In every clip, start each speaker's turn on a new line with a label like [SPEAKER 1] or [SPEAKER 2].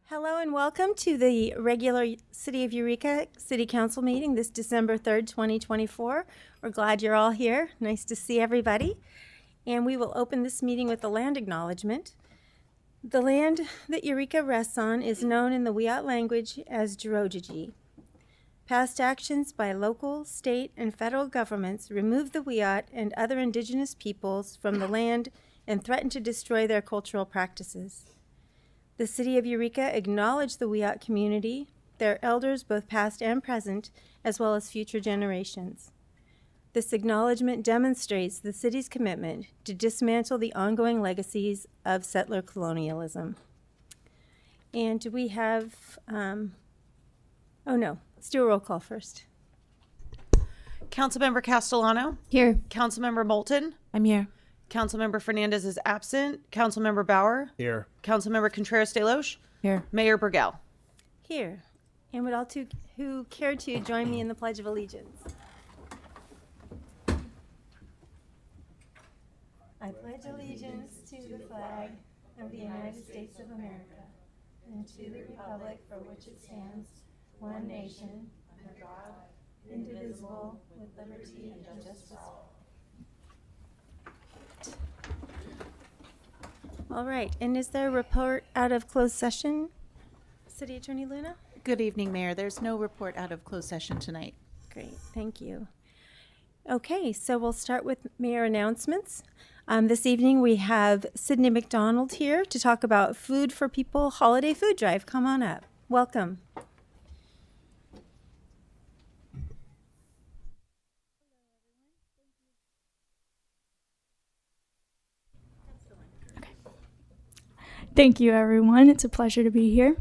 [SPEAKER 1] Hello and welcome to the regular City of Eureka City Council meeting this December 3rd, 2024. We're glad you're all here. Nice to see everybody. And we will open this meeting with a land acknowledgement. The land that Eureka rests on is known in the Wiyot language as ADJOURNMENT. Past actions by local, state, and federal governments removed the Wiyot and other indigenous peoples from the land and threatened to destroy their cultural practices. The City of Eureka acknowledged the Wiyot community, their elders both past and present, as well as future generations. This acknowledgement demonstrates the city's commitment to dismantle the ongoing legacies of settler colonialism. And do we have, let's do a roll call first.
[SPEAKER 2] Councilmember Castellano.
[SPEAKER 3] Here.
[SPEAKER 2] Councilmember Moulton.
[SPEAKER 3] I'm here.
[SPEAKER 2] Councilmember Fernandez is absent. Councilmember Bauer.
[SPEAKER 4] Here.
[SPEAKER 2] Councilmember Contreras-DeLoach.
[SPEAKER 3] Here.
[SPEAKER 2] Mayor Burgell.
[SPEAKER 1] Here. And would all who care to join me in the Pledge of Allegiance? I pledge allegiance to the flag of the United States of America and to the republic for which it stands, one nation, under God, indivisible, with liberty and justice for all. All right, and is there a report out of closed session? City Attorney Luna?
[SPEAKER 3] Good evening, Mayor. There's no report out of closed session tonight.
[SPEAKER 1] Great, thank you. Okay, so we'll start with mayor announcements. This evening we have Sydney McDonald here to talk about Food for People Holiday Food Drive. Come on up. Welcome.
[SPEAKER 5] Thank you, everyone. It's a pleasure to be here.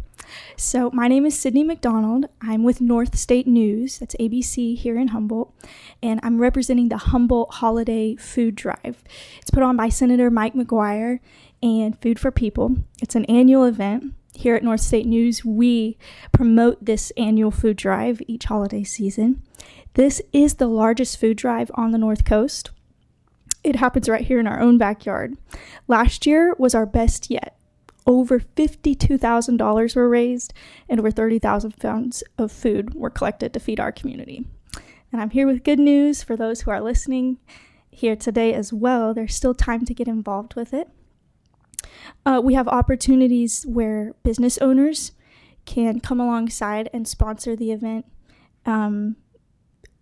[SPEAKER 5] So my name is Sydney McDonald. I'm with North State News, that's ABC here in Humboldt, and I'm representing the Humboldt Holiday Food Drive. It's put on by Senator Mike McGuire and Food for People. It's an annual event. Here at North State News, we promote this annual food drive each holiday season. This is the largest food drive on the North Coast. It happens right here in our own backyard. Last year was our best yet. Over $52,000 were raised and over 30,000 pounds of food were collected to feed our community. And I'm here with good news for those who are listening here today as well. There's still time to get involved with it. We have opportunities where business owners can come alongside and sponsor the event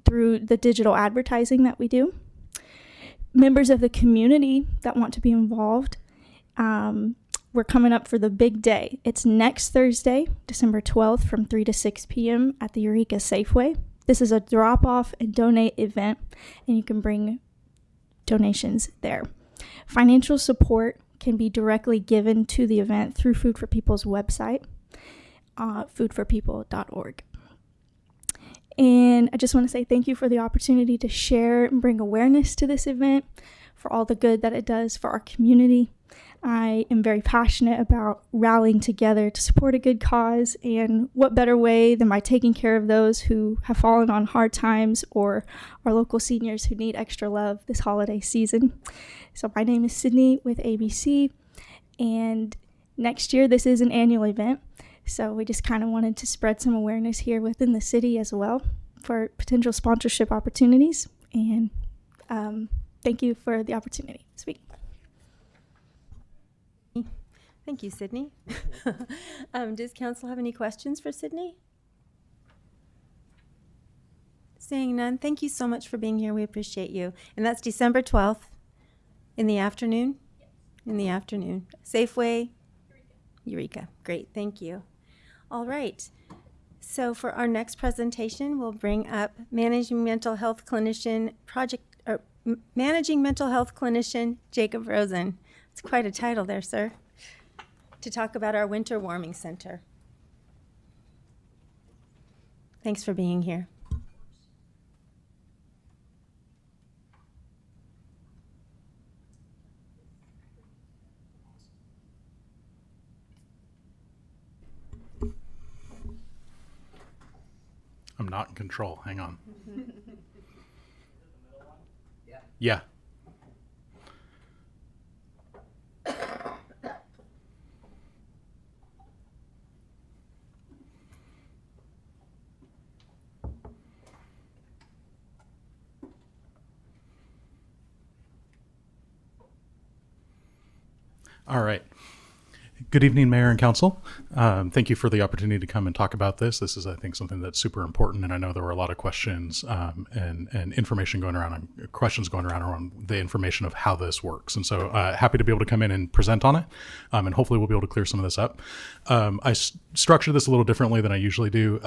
[SPEAKER 5] through the digital advertising that we do. Members of the community that want to be involved, we're coming up for the big day. It's next Thursday, December 12th from 3 to 6 p.m. at the Eureka Safeway. This is a drop-off and donate event, and you can bring donations there. Financial support can be directly given to the event through Food for People's website, foodforpeople.org. And I just want to say thank you for the opportunity to share and bring awareness to this event, for all the good that it does for our community. I am very passionate about rallying together to support a good cause, and what better way than by taking care of those who have fallen on hard times or our local seniors who need extra love this holiday season. So my name is Sydney with ABC, and next year this is an annual event, so we just kind of wanted to spread some awareness here within the city as well for potential sponsorship opportunities, and thank you for the opportunity to speak.
[SPEAKER 1] Thank you, Sydney. Does council have any questions for Sydney? Seeing none, thank you so much for being here. We appreciate you. And that's December 12th in the afternoon? Yes. In the afternoon. Safeway? Eureka. Great, thank you. All right. So for our next presentation, we'll bring up Managing Mental Health Clinician Jacob Rosen. It's quite a title there, sir, to talk about our Winter Warming Center. Thanks for being here.
[SPEAKER 4] I'm not in control. Hang on. Yeah. All right. Good evening, Mayor and Council. Thank you for the opportunity to come and talk about this. This is, I think, something that's super important, and I know there were a lot of questions and information going around, questions going around the information of how this works. And so happy to be able to come in and present on it, and hopefully we'll be able to clear some of this up. I structured this a little differently than I usually do.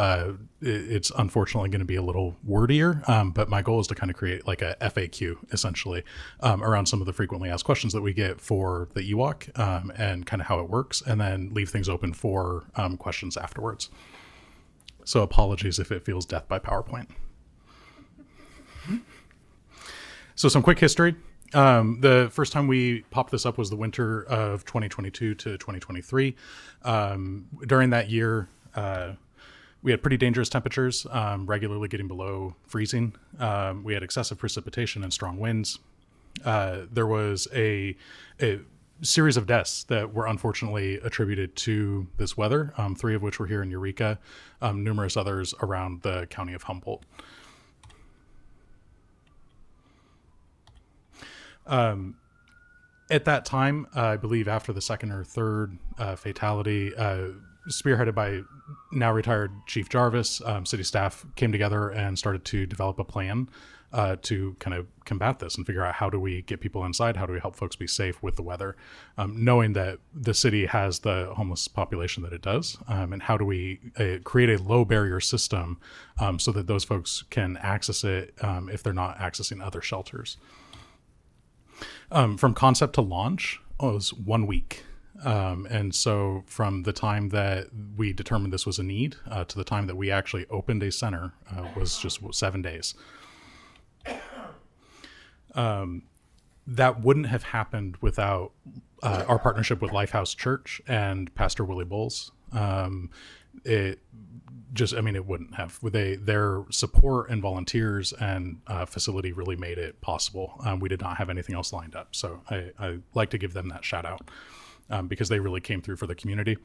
[SPEAKER 4] It's unfortunately going to be a little wordier, but my goal is to kind of create like a FAQ, essentially, around some of the frequently asked questions that we get for the EWOC and kind of how it works, and then leave things open for questions afterwards. So apologies if it feels death by PowerPoint. So some quick history. The first time we popped this up was the winter of 2022 to 2023. During that year, we had pretty dangerous temperatures, regularly getting below freezing. We had excessive precipitation and strong winds. There was a series of deaths that were unfortunately attributed to this weather, 3 of which were here in Eureka, numerous others around the county of Humboldt. At that time, I believe after the second or third fatality, spearheaded by now retired Chief Jarvis, city staff came together and started to develop a plan to kind of combat this and figure out how do we get people inside, how do we help folks be safe with the weather, knowing that the city has the homeless population that it does, and how do we create a low barrier system so that those folks can access it if they're not accessing other shelters. From concept to launch, it was 1 week. And so from the time that we determined this was a need to the time that we actually opened a center was just 7 days. That wouldn't have happened without our partnership with Lifehouse Church and Pastor Willie Bowles. It wouldn't have. Their support and volunteers and facility really made it possible. We did not have anything else lined up. So I like to give them that shout out because they really came through for the community.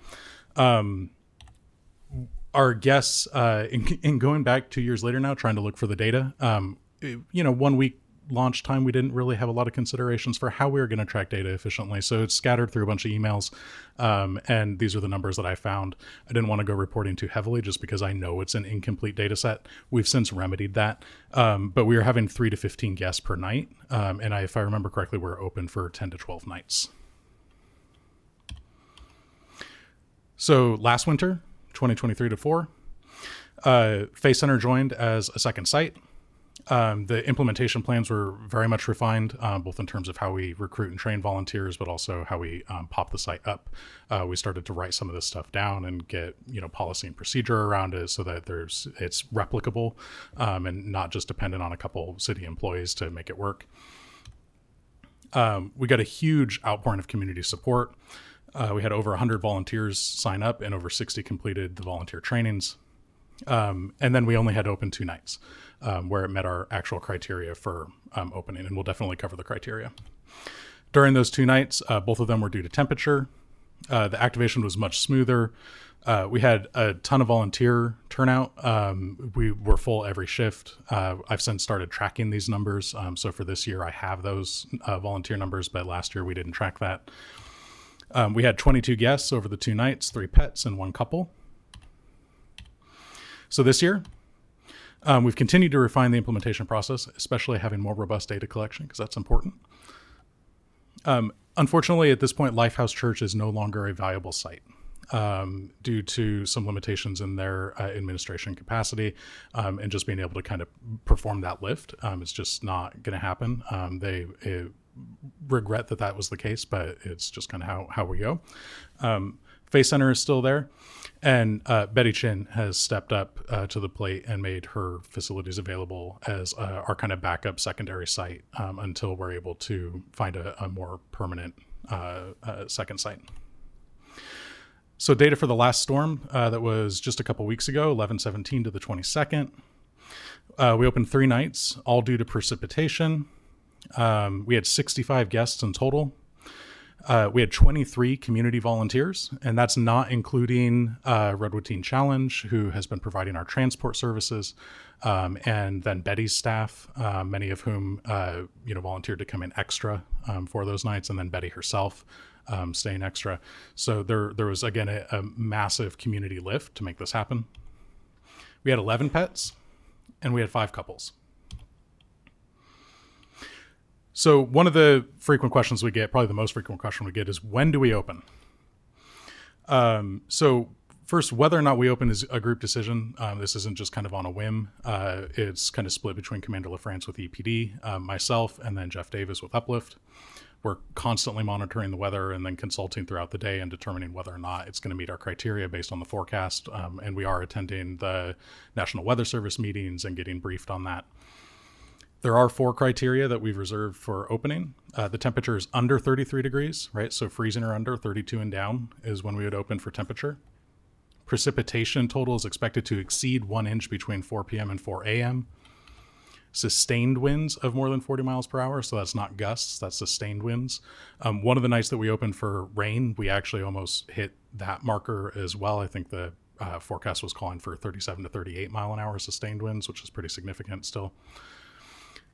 [SPEAKER 4] Our guests, in going back 2 years later now, trying to look for the data, 1 week launch time, we didn't really have a lot of considerations for how we were going to track data efficiently. So it's scattered through a bunch of emails. And these are the numbers that I found. I didn't want to go reporting too heavily just because I know it's an incomplete data set. We've since remedied that. But we were having 3 to 15 guests per night. And if I remember correctly, we're open for 10 to 12 nights. So last winter, 2023 to 4, Faith Center joined as a second site. The implementation plans were very much refined, both in terms of how we recruit and train volunteers, but also how we pop the site up. We started to write some of this stuff down and get policy and procedure around it so that it's replicable and not just dependent on a couple city employees to make it work. We got a huge outpouring of community support. We had over 100 volunteers sign up and over 60 completed the volunteer trainings. And then we only had to open 2 nights where it met our actual criteria for opening, and we'll definitely cover the criteria. During those 2 nights, both of them were due to temperature. The activation was much smoother. We had a ton of volunteer turnout. We were full every shift. I've since started tracking these numbers. So for this year, I have those volunteer numbers, but last year we didn't track that. We had 22 guests over the 2 nights, 3 pets and 1 couple. So this year, we've continued to refine the implementation process, especially having more robust data collection, because that's important. Unfortunately, at this point, Lifehouse Church is no longer a viable site due to some limitations in their administration capacity and just being able to kind of perform that lift. It's just not going to happen. They regret that was the case, but it's just kind of how we go. Faith Center is still there, and Betty Chin has stepped up to the plate and made her facilities available as our kind of backup secondary site until we're able to find a more permanent second site. So data for the last storm that was just a couple weeks ago, 11/17 to the 22nd. We opened 3 nights, all due to precipitation. We had 65 guests in total. We had 23 community volunteers, and that's not including Redwood Teen Challenge, who has been providing our transport services, and then Betty's staff, many of whom volunteered to come in extra for those nights, and then Betty herself staying extra. So there was, again, a massive community lift to make this happen. We had 11 pets, and we had 5 couples. So one of the frequent questions we get, probably the most frequent question we get, is when do we open? So first, whether or not we open is a group decision. This isn't just kind of on a whim. It's kind of split between Commander LaFrance with EPD, myself, and then Jeff Davis with Uplift. We're constantly monitoring the weather and then consulting throughout the day and determining whether or not it's going to meet our criteria based on the forecast. And we are attending the National Weather Service meetings and getting briefed on that. There are 4 criteria that we've reserved for opening. The temperature is under 33 degrees, right? So freezing or under, 32 and down is when we would open for temperature. Precipitation total is expected to exceed 1 inch between 4 p.m. and 4 a.m. Sustained winds of more than 40 miles per hour. So that's not gusts, that's sustained winds. One of the nights that we opened for rain, we actually almost hit that marker as well. I think the forecast was calling for 37 to 38 mile an hour sustained winds, which is pretty significant still.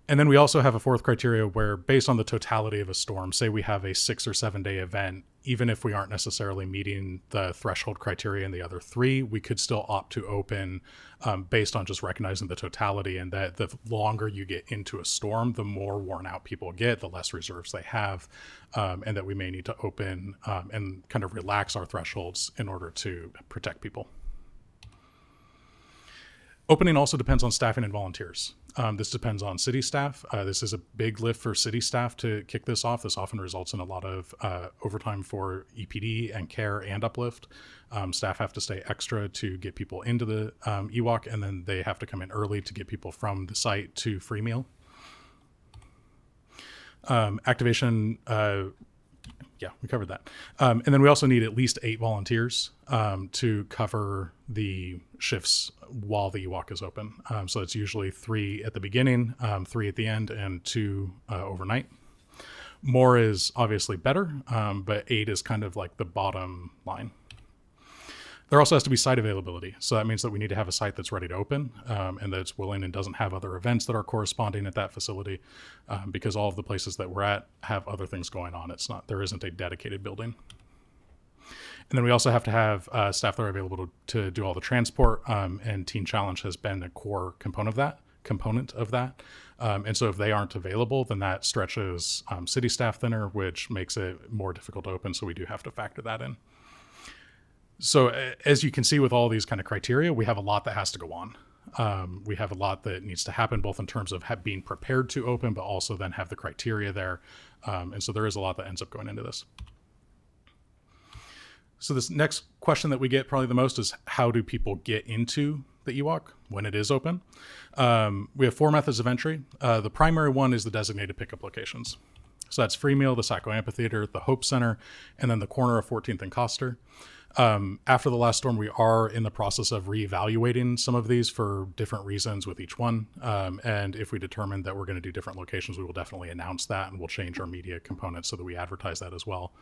[SPEAKER 4] And then we also have a 4th criteria where, based on the totality of a storm, say we have a 6 or 7 day event, even if we aren't necessarily meeting the threshold criteria in the other 3, we could still opt to open based on just recognizing the totality, and that the longer you get into a storm, the more worn out people get, the less reserves they have, and that we may need to open and kind of relax our thresholds in order to protect people. Opening also depends on staffing and volunteers. This depends on city staff. This is a big lift for city staff to kick this off. This often results in a lot of overtime for EPD and care and Uplift. Staff have to stay extra to get people into the EWOC, and then they have to come in early to get people from the site to free meal. Activation, yeah, we covered that. And then we also need at least 8 volunteers to cover the shifts while the EWOC is open. So it's usually 3 at the beginning, 3 at the end, and 2 overnight. More is obviously better, but 8 is kind of like the bottom line. There also has to be site availability. So that means that we need to have a site that's ready to open and that's willing and doesn't have other events that are corresponding at that facility, because all of the places that we're at have other things going on. There isn't a dedicated building. And then we also have to have staff that are available to do all the transport, and Teen Challenge has been a core component of that. And so if they aren't available, then that stretches city staff thinner, which makes it more difficult to open. So we do have to factor that in. So as you can see with all these kind of criteria, we have a lot that has to go on. We have a lot that needs to happen, both in terms of being prepared to open, but also then have the criteria there. And so there is a lot that ends up going into this. So this next question that we get probably the most is, how do people get into the EWOC when it is open? We have 4 methods of entry. The primary one is the designated pickup locations. So that's Free Meal, the Sacco Amphitheater, the Hope Center, and then the corner of 14th and Coster. After the last storm, we are in the process of reevaluating some of these for different reasons with each one. And if we determine that we're going to do different locations, we will definitely announce that, and we'll change our media components so that we advertise that as well.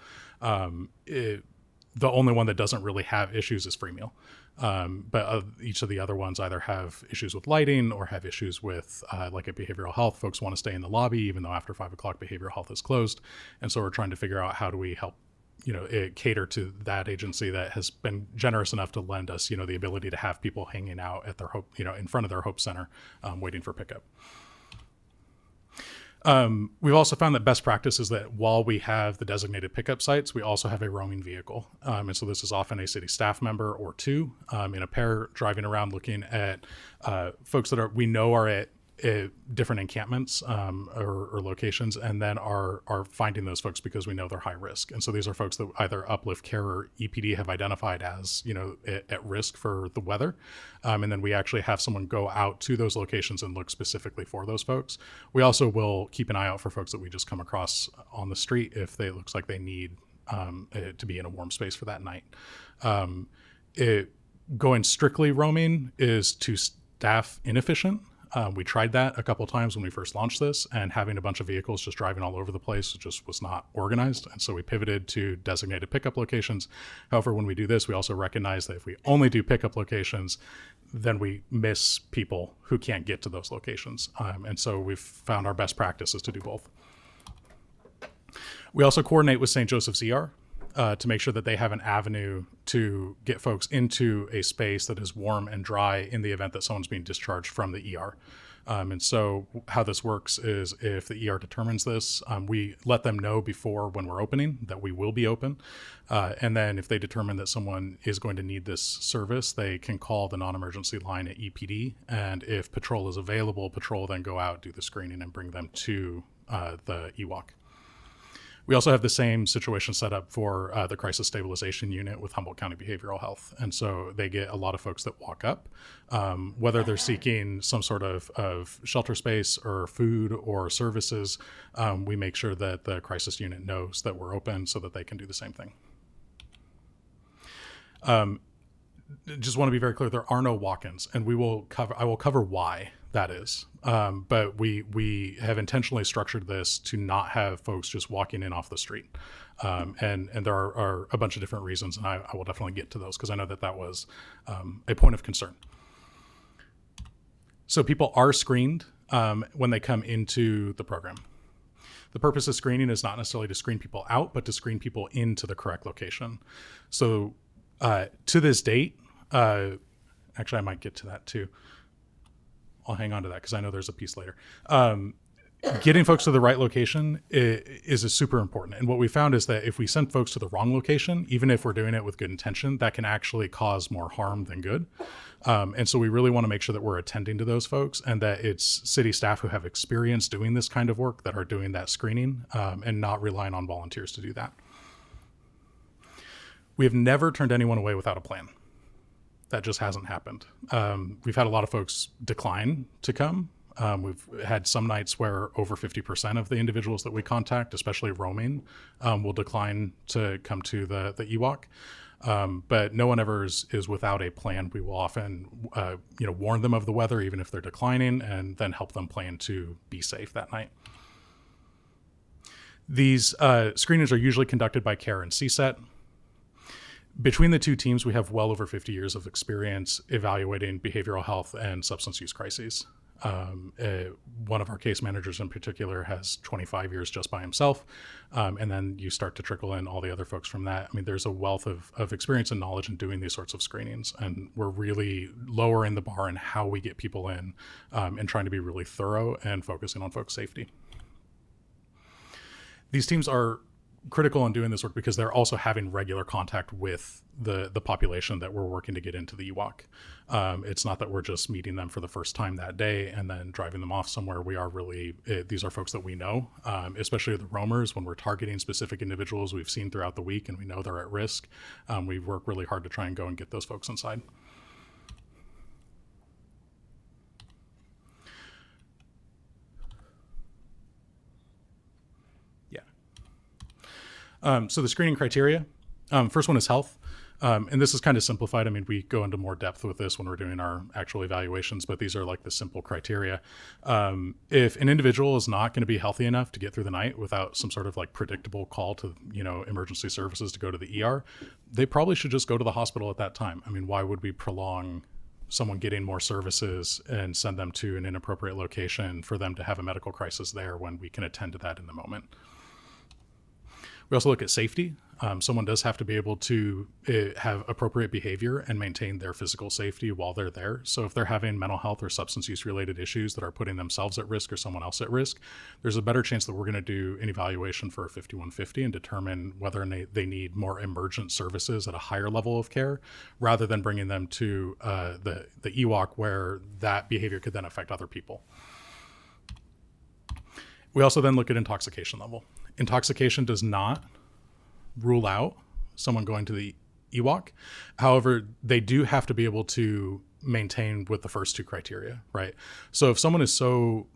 [SPEAKER 4] The only one that doesn't really have issues is Free Meal. But each of the other ones either have issues with lighting or have issues with like a behavioral health. Folks want to stay in the lobby, even though after 5 o'clock behavioral health is closed. And so we're trying to figure out how do we help cater to that agency that has been generous enough to lend us, the ability to have people hanging out at their Hope, in front of their Hope Center, waiting for pickup. We've also found that best practice is that while we have the designated pickup sites, we also have a roaming vehicle. And so this is often a city staff member or 2 in a pair driving around looking at folks that we know are at different encampments or locations, and then are finding those folks because we know they're high risk. And so these are folks that either Uplift, Care, or EPD have identified as at risk for the weather, and then we actually have someone go out to those locations and look specifically for those folks. We also will keep an eye out for folks that we just come across on the street if it looks like they need to be in a warm space for that night. Going strictly roaming is too staff inefficient. We tried that a couple times when we first launched this, and having a bunch of vehicles just driving all over the place just was not organized. And so we pivoted to designated pickup locations. However, when we do this, we also recognize that if we only do pickup locations, then we miss people who can't get to those locations. And so we've found our best practice is to do both. We also coordinate with St. Joseph's ER. to make sure that they have an avenue to get folks into a space that is warm and dry in the event that someone's being discharged from the ER. And so how this works is if the ER determines this, we let them know before when we're opening that we will be open. And then if they determine that someone is going to need this service, they can call the non-emergency line at EPD. And if patrol is available, patrol will then go out, do the screening, and bring them to the EWOC. We also have the same situation set up for the crisis stabilization unit with Humboldt County Behavioral Health. And so they get a lot of folks that walk up, whether they're seeking some sort of shelter space or food or services. We make sure that the crisis unit knows that we're open so that they can do the same thing. Just want to be very clear, there are no walk-ins, and I will cover why that is. But we have intentionally structured this to not have folks just walking in off the street. And there are a bunch of different reasons, and I will definitely get to those because I know that was a point of concern. So people are screened when they come into the program. The purpose of screening is not necessarily to screen people out, but to screen people into the correct location. So to this date, actually I might get to that too. I'll hang on to that because I know there's a piece later. Getting folks to the right location is super important. And what we found is that if we send folks to the wrong location, even if we're doing it with good intention, that can actually cause more harm than good. And so we really want to make sure that we're attending to those folks and that it's city staff who have experience doing this kind of work that are doing that screening and not relying on volunteers to do that. We have never turned anyone away without a plan. That just hasn't happened. We've had a lot of folks decline to come. We've had some nights where over 50% of the individuals that we contact, especially roaming, will decline to come to the EWOC. But no one ever is without a plan. We will often warn them of the weather, even if they're declining, and then help them plan to be safe that night. These screenings are usually conducted by CARE and CSET. Between the two teams, we have well over 50 years of experience evaluating behavioral health and substance use crises. One of our case managers in particular has 25 years just by himself. And then you start to trickle in all the other folks from that. I mean, there's a wealth of experience and knowledge in doing these sorts of screenings. And we're really lowering the bar in how we get people in and trying to be really thorough and focusing on folks' safety. These teams are critical in doing this work because they're also having regular contact with the population that we're working to get into the EWOC. It's not that we're just meeting them for the first time that day and then driving them off somewhere. We are really, these are folks that we know, especially the roamers. When we're targeting specific individuals we've seen throughout the week and we know they're at risk, we work really hard to try and go and get those folks inside. So the screening criteria, first one is health. And this is kind of simplified. I mean, we go into more depth with this when we're doing our actual evaluations, but these are like the simple criteria. If an individual is not going to be healthy enough to get through the night without some sort of like predictable call to, emergency services to go to the ER, they probably should just go to the hospital at that time. I mean, why would we prolong someone getting more services and send them to an inappropriate location for them to have a medical crisis there when we can attend to that in the moment? We also look at safety. Someone does have to be able to have appropriate behavior and maintain their physical safety while they're there. So if they're having mental health or substance use related issues that are putting themselves at risk or someone else at risk, there's a better chance that we're going to do an evaluation for a 5150 and determine whether they need more emergent services at a higher level of care rather than bringing them to the EWOC where that behavior could then affect other people. We also then look at intoxication level. Intoxication does not rule out someone going to the EWOC. However, they do have to be able to maintain with the first two criteria, right? So if someone is so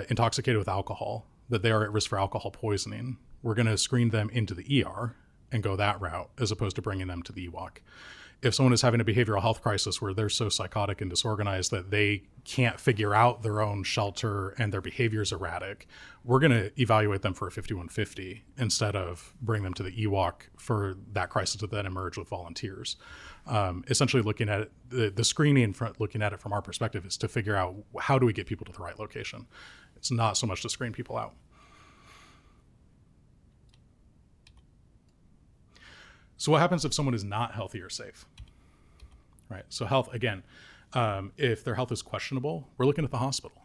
[SPEAKER 4] intoxicated with alcohol that they are at risk for alcohol poisoning, we're going to screen them into the ER and go that route as opposed to bringing them to the EWOC. If someone is having a behavioral health crisis where they're so psychotic and disorganized that they can't figure out their own shelter and their behavior is erratic, we're going to evaluate them for a 5150 instead of bring them to the EWOC for that crisis to then emerge with volunteers. Essentially looking at it, the screening, looking at it from our perspective is to figure out how do we get people to the right location. It's not so much to screen people out. So what happens if someone is not healthy or safe? Right. So health, again, if their health is questionable, we're looking at the hospital.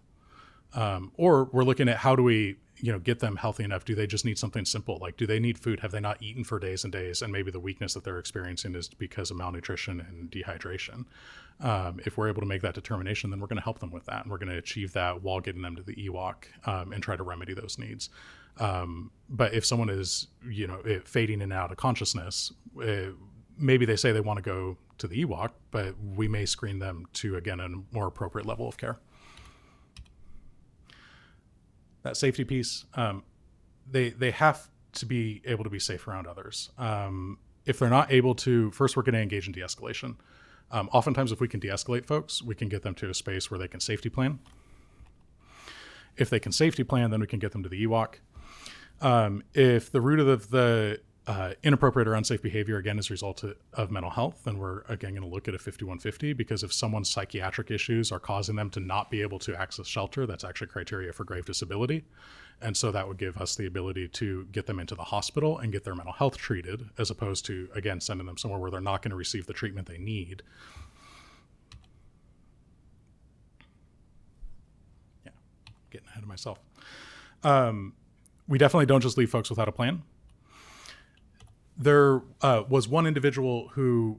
[SPEAKER 4] Or we're looking at how do we, get them healthy enough? Do they just need something simple? Like, do they need food? Have they not eaten for days and days? And maybe the weakness that they're experiencing is because of malnutrition and dehydration. If we're able to make that determination, then we're going to help them with that. And we're going to achieve that while getting them to the EWOC and try to remedy those needs. But if someone is, fading in and out of consciousness, maybe they say they want to go to the EWOC, but we may screen them to, again, a more appropriate level of care. That safety piece, they have to be able to be safe around others. If they're not able to, first we're going to engage in de-escalation. Oftentimes if we can de-escalate folks, we can get them to a space where they can safety plan. If they can safety plan, then we can get them to the EWOC. If the root of the inappropriate or unsafe behavior, again, is a result of mental health, then we're, again, going to look at a 5150, because if someone's psychiatric issues are causing them to not be able to access shelter, that's actually criteria for grave disability. And so that would give us the ability to get them into the hospital and get their mental health treated, as opposed to, again, sending them somewhere where they're not going to receive the treatment they need. Yeah, getting ahead of myself. We definitely don't just leave folks without a plan. There was one individual who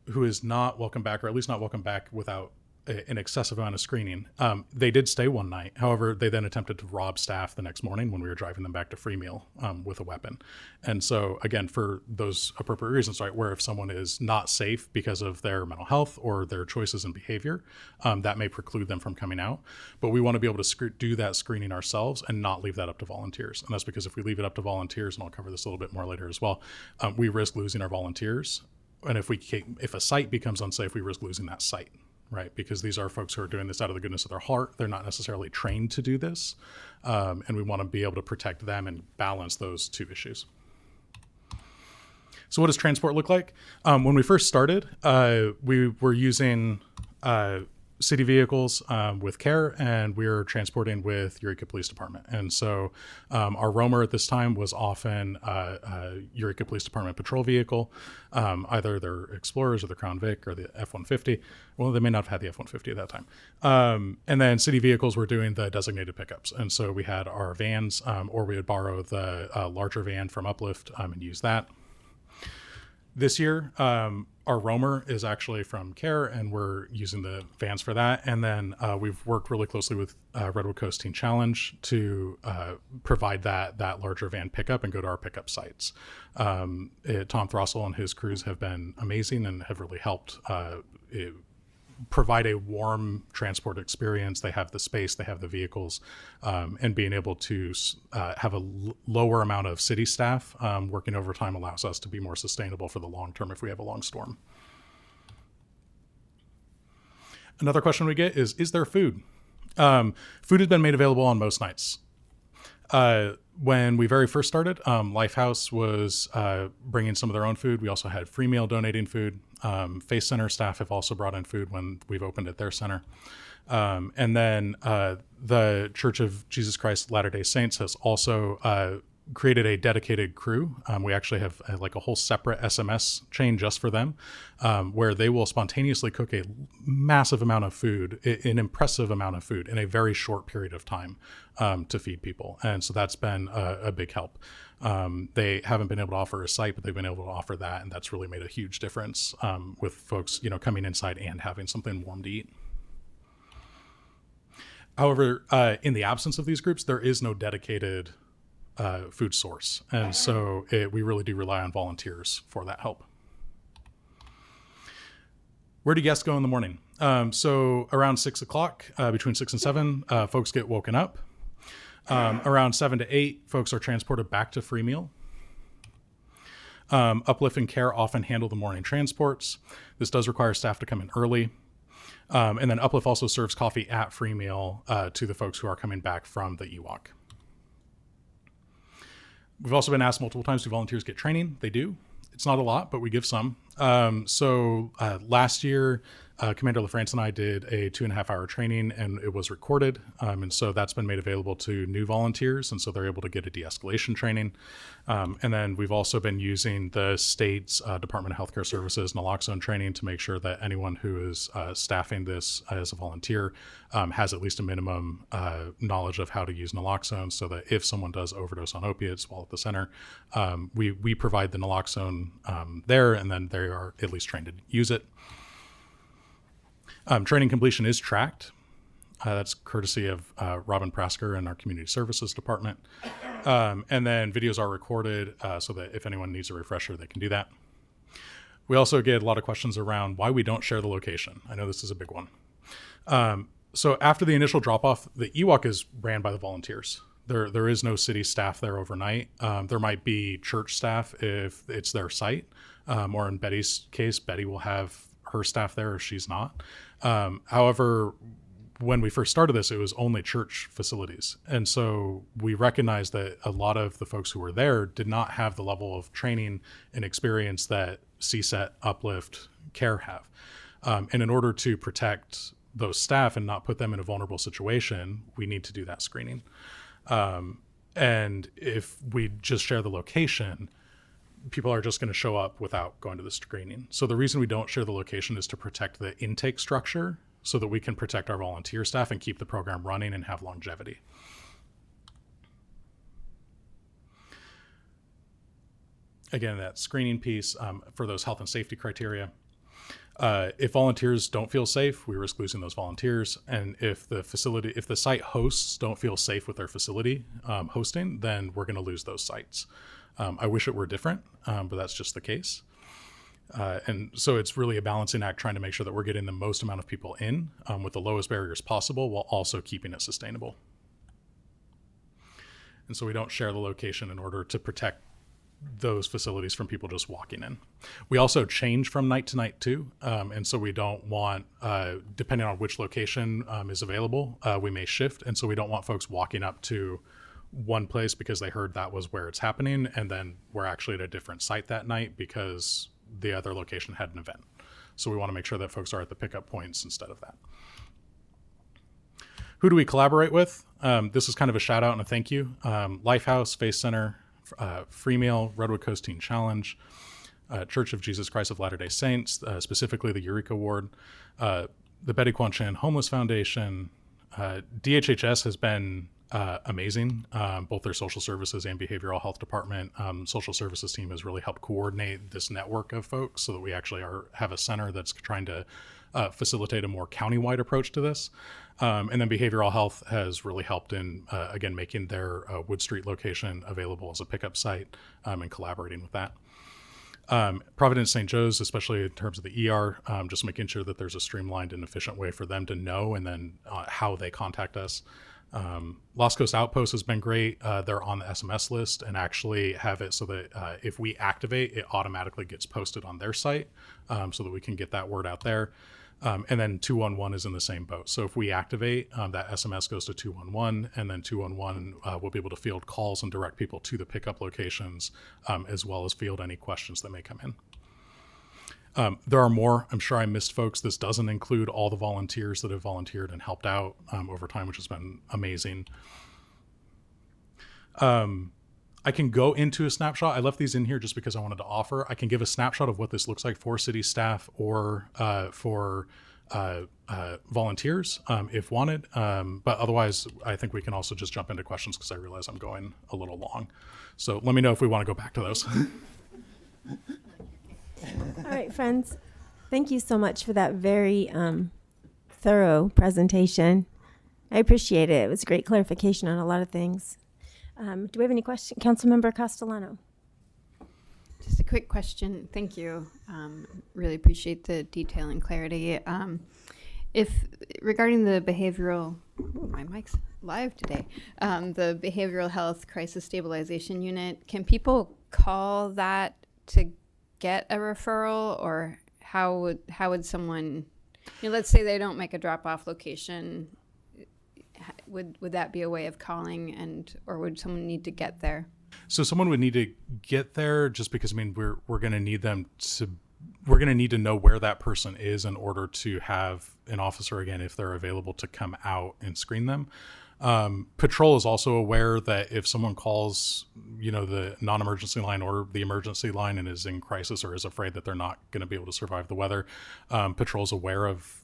[SPEAKER 4] is not welcome back, or at least not welcome back without an excessive amount of screening. They did stay one night. However, they then attempted to rob staff the next morning when we were driving them back to Free Meal with a weapon. And so, again, for those appropriate reasons, right, where if someone is not safe because of their mental health or their choices in behavior, that may preclude them from coming out. But we want to be able to do that screening ourselves and not leave that up to volunteers. And that's because if we leave it up to volunteers, and I'll cover this a little bit more later as well, we risk losing our volunteers. And if a site becomes unsafe, we risk losing that site. Right, because these are folks who are doing this out of the goodness of their heart. They're not necessarily trained to do this, and we want to be able to protect them and balance those two issues. So what does transport look like? When we first started, we were using city vehicles with care, and we were transporting with Eureka Police Department. And so our roamer at this time was often a Eureka Police Department patrol vehicle, either their Explorers or the Crown Vic or the F-150. Well, they may not have had the F-150 at that time. And then city vehicles were doing the designated pickups. And so we had our vans, or we would borrow the larger van from Uplift and use that. This year, our roamer is actually from CARE, and we're using the vans for that. And then we've worked really closely with Redwood Coast Teen Challenge to provide that larger van pickup and go to our pickup sites. Tom Throssell and his crews have been amazing and have really helped provide a warm transport experience. They have the space, they have the vehicles, and being able to have a lower amount of city staff working overtime allows us to be more sustainable for the long term if we have a long storm. Another question we get is there food? Food has been made available on most nights. When we very first started, Lifehouse was bringing some of their own food. We also had Free Meal donating food. Faith Center staff have also brought in food when we've opened at their center. And then the Church of Jesus Christ Latter-day Saints has also created a dedicated crew. We actually have like a whole separate SMS chain just for them, where they will spontaneously cook a massive amount of food, an impressive amount of food in a very short period of time to feed people. And so that's been a big help. They haven't been able to offer a site, but they've been able to offer that. And that's really made a huge difference with folks, coming inside and having something warm to eat. However, in the absence of these groups, there is no dedicated food source. And so we really do rely on volunteers for that help. Where do guests go in the morning? So around 6 o'clock, between 6 and 7, folks get woken up. Around 7 to 8, folks are transported back to Free Meal. Uplift and CARE often handle the morning transports. This does require staff to come in early. And then Uplift also serves coffee at Free Meal to the folks who are coming back from the EWOC. We've also been asked multiple times, do volunteers get training? They do. It's not a lot, but we give some. So last year, Commander LaFrance and I did a 2.5-hour training, and it was recorded. And so that's been made available to new volunteers, and so they're able to get a de-escalation training. And then we've also been using the state's Department of Healthcare Services naloxone training to make sure that anyone who is staffing this as a volunteer has at least a minimum knowledge of how to use naloxone, so that if someone does overdose on opiates while at the center, we provide the naloxone there, and then they are at least trained to use it. Training completion is tracked. That's courtesy of Robin Prasker and our Community Services Department. And then videos are recorded so that if anyone needs a refresher, they can do that. We also get a lot of questions around why we don't share the location. I know this is a big one. So after the initial drop-off, the EWOC is ran by the volunteers. There is no city staff there overnight. There might be church staff if it's their site, or in Betty's case, Betty will have her staff there if she's not. However, when we first started this, it was only church facilities. And so we recognized that a lot of the folks who were there did not have the level of training and experience that CSET, Uplift, CARE have. And in order to protect those staff and not put them in a vulnerable situation, we need to do that screening. And if we just share the location, people are just going to show up without going to the screening. So the reason we don't share the location is to protect the intake structure so that we can protect our volunteer staff and keep the program running and have longevity. Again, that screening piece for those health and safety criteria. If volunteers don't feel safe, we risk losing those volunteers. And if the site hosts don't feel safe with their facility hosting, then we're going to lose those sites. I wish it were different, but that's just the case. And so it's really a balancing act, trying to make sure that we're getting the most amount of people in with the lowest barriers possible while also keeping it sustainable. And so we don't share the location in order to protect those facilities from people just walking in. We also change from night to night too. And so we don't want, depending on which location is available, we may shift. And so we don't want folks walking up to one place because they heard that was where it's happening, and then we're actually at a different site that night because the other location had an event. So we want to make sure that folks are at the pickup points instead of that. Who do we collaborate with? This is kind of a shout out and a thank you. Lifehouse, Faith Center, Free Meal, Redwood Coast Teen Challenge, Church of Jesus Christ of Latter-day Saints, specifically the Eureka Ward, the Betty Quan Chan Homeless Foundation. DHHS has been amazing. Both their social services and behavioral health department. Social services team has really helped coordinate this network of folks so that we actually have a center that's trying to facilitate a more countywide approach to this. And then behavioral health has really helped in, again, making their Wood Street location available as a pickup site and collaborating with that. Providence St. Joe's, especially in terms of the ER, just making sure that there's a streamlined and efficient way for them to know and then how they contact us. Lost Coast Outpost has been great. They're on the SMS list and actually have it so that if we activate, it automatically gets posted on their site so that we can get that word out there. And then 211 is in the same boat. So if we activate, that SMS goes to 211, and then 211 will be able to field calls and direct people to the pickup locations, as well as field any questions that may come in. There are more. I'm sure I missed folks. This doesn't include all the volunteers that have volunteered and helped out over time, which has been amazing. I can go into a snapshot. I left these in here just because I wanted to offer. I can give a snapshot of what this looks like for city staff or for volunteers if wanted. But otherwise, I think we can also just jump into questions because I realize I'm going a little long. So let me know if we want to go back to those.
[SPEAKER 1] All right, friends. Thank you so much for that very thorough presentation. I appreciate it. It was a great clarification on a lot of things. Do we have any questions? Councilmember Castellano.
[SPEAKER 6] Just a quick question. Thank you. Really appreciate the detail and clarity. If regarding the behavioral, my mic's live today, the behavioral health crisis stabilization unit, can people call that to get a referral, or how would someone, let's say they don't make a drop-off location, would that be a way of calling, or would someone need to get there?
[SPEAKER 4] So someone would need to get there just because, we're going to need them to we're going to need to know where that person is in order to have an officer, again, if they're available, to come out and screen them. Patrol is also aware that if someone calls, the non-emergency line or the emergency line and is in crisis or is afraid that they're not going to be able to survive the weather, Patrol is aware of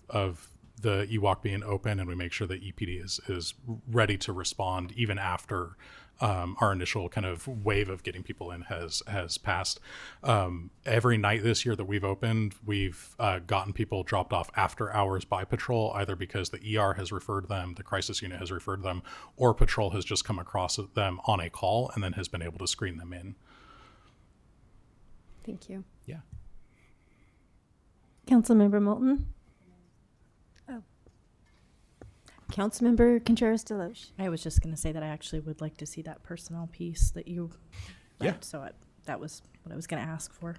[SPEAKER 4] the EWOC being open, and we make sure that EPD is ready to respond even after our initial kind of wave of getting people in has passed. Every night this year that we've opened, we've gotten people dropped off after hours by Patrol, either because the ER has referred them, the crisis unit has referred them, or Patrol has just come across them on a call and then has been able to screen them in.
[SPEAKER 6] Thank you.
[SPEAKER 4] Yeah.
[SPEAKER 1] Councilmember Moulton? Councilmember Contreras-DeLoach.
[SPEAKER 7] I was just going to say that I actually would like to see that personnel piece that you read.
[SPEAKER 4] Yeah.
[SPEAKER 7] So that was what I was going to ask for.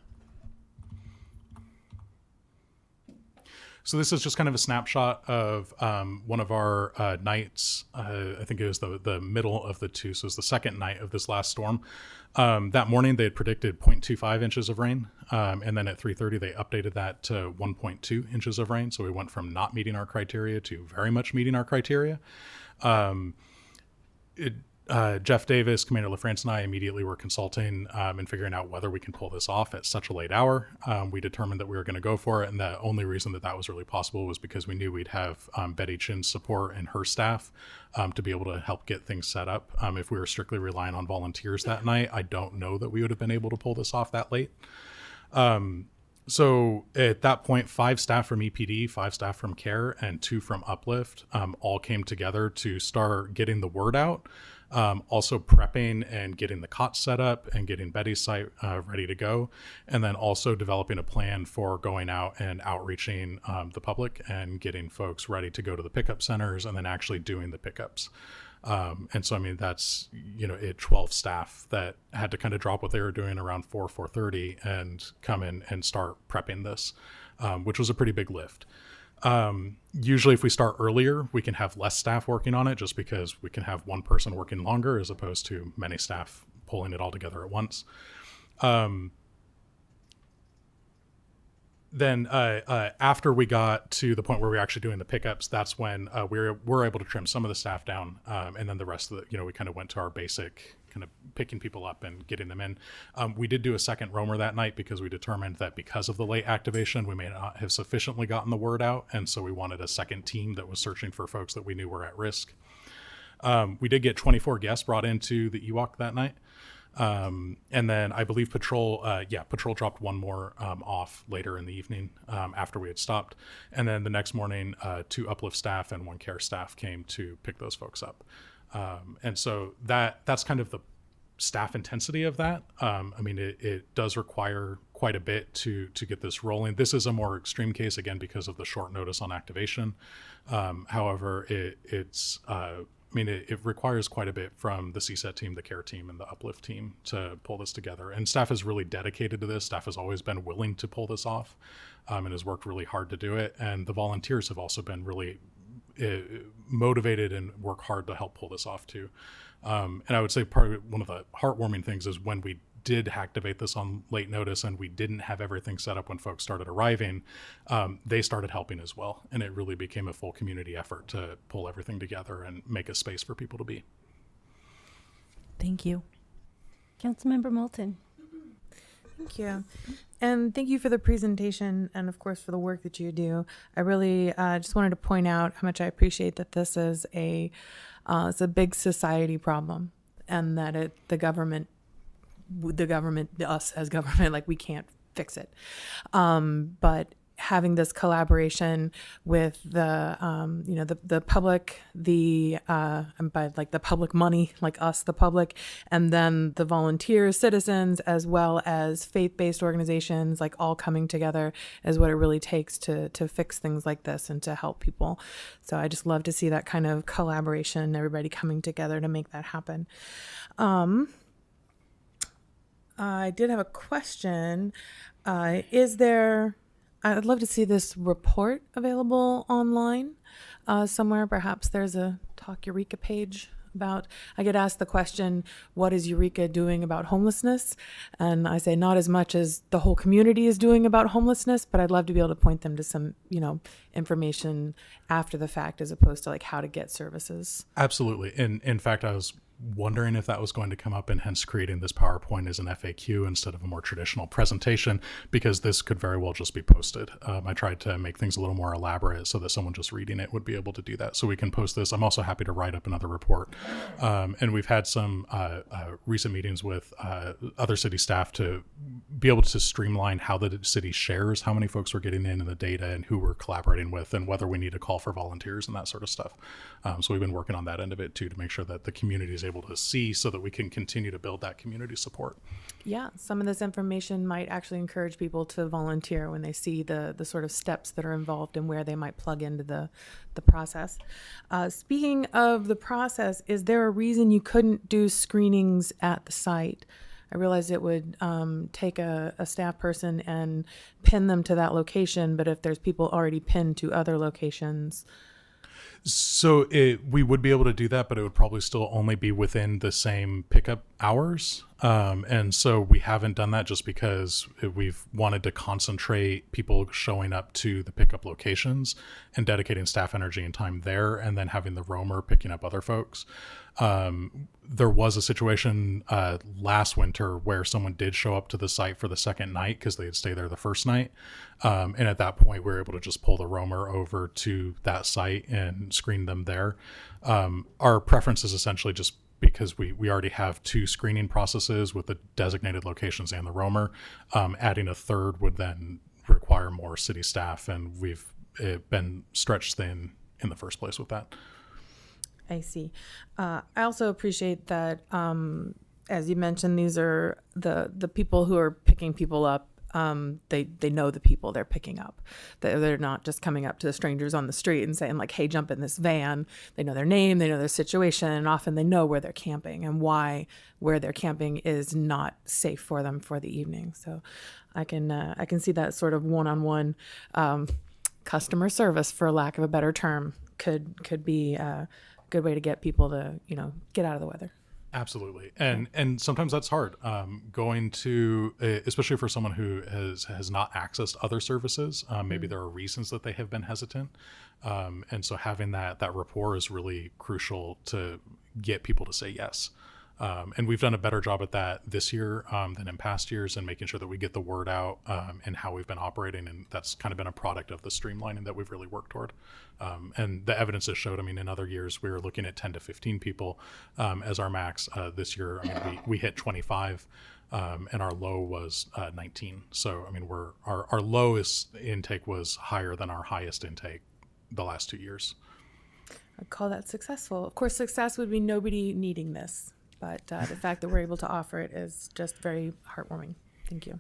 [SPEAKER 4] So this is just kind of a snapshot of one of our nights. I think it was the middle of the two. So it was the second night of this last storm. That morning, they had predicted 0.25 inches of rain. And then at 3:30, they updated that to 1.2 inches of rain. So we went from not meeting our criteria to very much meeting our criteria. Jeff Davis, Commander LaFrance, and I immediately were consulting and figuring out whether we can pull this off at such a late hour. We determined that we were going to go for it, and the only reason that was really possible was because we knew we'd have Betty Chin's support and her staff to be able to help get things set up. If we were strictly relying on volunteers that night, I don't know that we would have been able to pull this off that late. So at that point, 5 staff from EPD, 5 staff from CARE, and 2 from Uplift all came together to start getting the word out. Also prepping and getting the cots set up and getting Betty's site ready to go, and then also developing a plan for going out and outreaching the public and getting folks ready to go to the pickup centers and then actually doing the pickups. And so, I mean, that's, 12 staff that had to kind of drop what they were doing around 4:30 and come in and start prepping this, which was a pretty big lift. Usually if we start earlier, we can have less staff working on it just because we can have one person working longer as opposed to many staff pulling it all together at once. Then after we got to the point where we were actually doing the pickups, that's when we were able to trim some of the staff down. And then the rest of we kind of went to our basic kind of picking people up and getting them in. We did do a second roamer that night because we determined that because of the late activation, we may not have sufficiently gotten the word out. And so we wanted a second team that was searching for folks that we knew were at risk. We did get 24 guests brought into the EWOC that night. And then I believe Patrol dropped one more off later in the evening after we had stopped. And then the next morning, 2 Uplift staff and 1 CARE staff came to pick those folks up. And so that's kind of the staff intensity of that. I mean, it does require quite a bit to get this rolling. This is a more extreme case, again, because of the short notice on activation. However, it requires quite a bit from the CSET team, the CARE team, and the Uplift team to pull this together. And staff is really dedicated to this. Staff has always been willing to pull this off and has worked really hard to do it. And the volunteers have also been really motivated and work hard to help pull this off too. And I would say probably one of the heartwarming things is when we did activate this on late notice and we didn't have everything set up when folks started arriving, they started helping as well. And it really became a full community effort to pull everything together and make a space for people to be.
[SPEAKER 7] Thank you.
[SPEAKER 1] Councilmember Moulton.
[SPEAKER 8] Thank you. And thank you for the presentation and, of course, for the work that you do. I really just wanted to point out how much I appreciate that this is it's a big society problem and that the government, us as government, like we can't fix it. But having this collaboration with the public, and by like the public money, like us, the public, and then the volunteers, citizens, as well as faith-based organizations, like all coming together is what it really takes to fix things like this and to help people. So I just love to see that kind of collaboration, everybody coming together to make that happen. I did have a question. I'd love to see this report available online somewhere. Perhaps there's a Talk Eureka page about. I get asked the question, what is Eureka doing about homelessness? And I say not as much as the whole community is doing about homelessness, but I'd love to be able to point them to some, information after the fact as opposed to like how to get services.
[SPEAKER 4] Absolutely. And in fact, I was wondering if that was going to come up, and hence creating this PowerPoint as an FAQ instead of a more traditional presentation, because this could very well just be posted. I tried to make things a little more elaborate so that someone just reading it would be able to do that. So we can post this. I'm also happy to write up another report. And we've had some recent meetings with other city staff to be able to streamline how the city shares how many folks we're getting in and the data and who we're collaborating with and whether we need to call for volunteers and that sort of stuff. So we've been working on that end of it too, to make sure that the community is able to see so that we can continue to build that community support.
[SPEAKER 8] Yeah, some of this information might actually encourage people to volunteer when they see the sort of steps that are involved and where they might plug into the process. Speaking of the process, is there a reason you couldn't do screenings at the site? I realize it would take a staff person and pin them to that location, but if there's people already pinned to other locations.
[SPEAKER 4] So we would be able to do that, but it would probably still only be within the same pickup hours. And so we haven't done that just because we've wanted to concentrate people showing up to the pickup locations and dedicating staff energy and time there, and then having the roamer picking up other folks. There was a situation last winter where someone did show up to the site for the second night because they had stayed there the first night. And at that point, we were able to just pull the roamer over to that site and screen them there. Our preference is essentially just because we already have 2 screening processes with the designated locations and the roamer. Adding a third would then require more city staff, and we've been stretched thin in the first place with that.
[SPEAKER 8] I see. I also appreciate that, as you mentioned, these are the people who are picking people up. They know the people they're picking up. They're not just coming up to strangers on the street and saying like, hey, jump in this van. They know their name, they know their situation, and often they know where they're camping and why where they're camping is not safe for them for the evening. So I can see that sort of one-on-one customer service, for lack of a better term, could be a good way to get people to, get out of the weather.
[SPEAKER 4] Absolutely. And sometimes that's hard, going to, especially for someone who has not accessed other services. Maybe there are reasons that they have been hesitant. And so having that rapport is really crucial to get people to say yes. And we've done a better job at that this year than in past years, and making sure that we get the word out and how we've been operating. And that's kind of been a product of the streamlining that we've really worked toward. And the evidence has showed, in other years, we were looking at 10 to 15 people as our max. This year, we hit 25 and our low was 19. So, our lowest intake was higher than our highest intake the last 2 years.
[SPEAKER 8] I'd call that successful. Of course, success would be nobody needing this. But the fact that we're able to offer it is just very heartwarming. Thank you.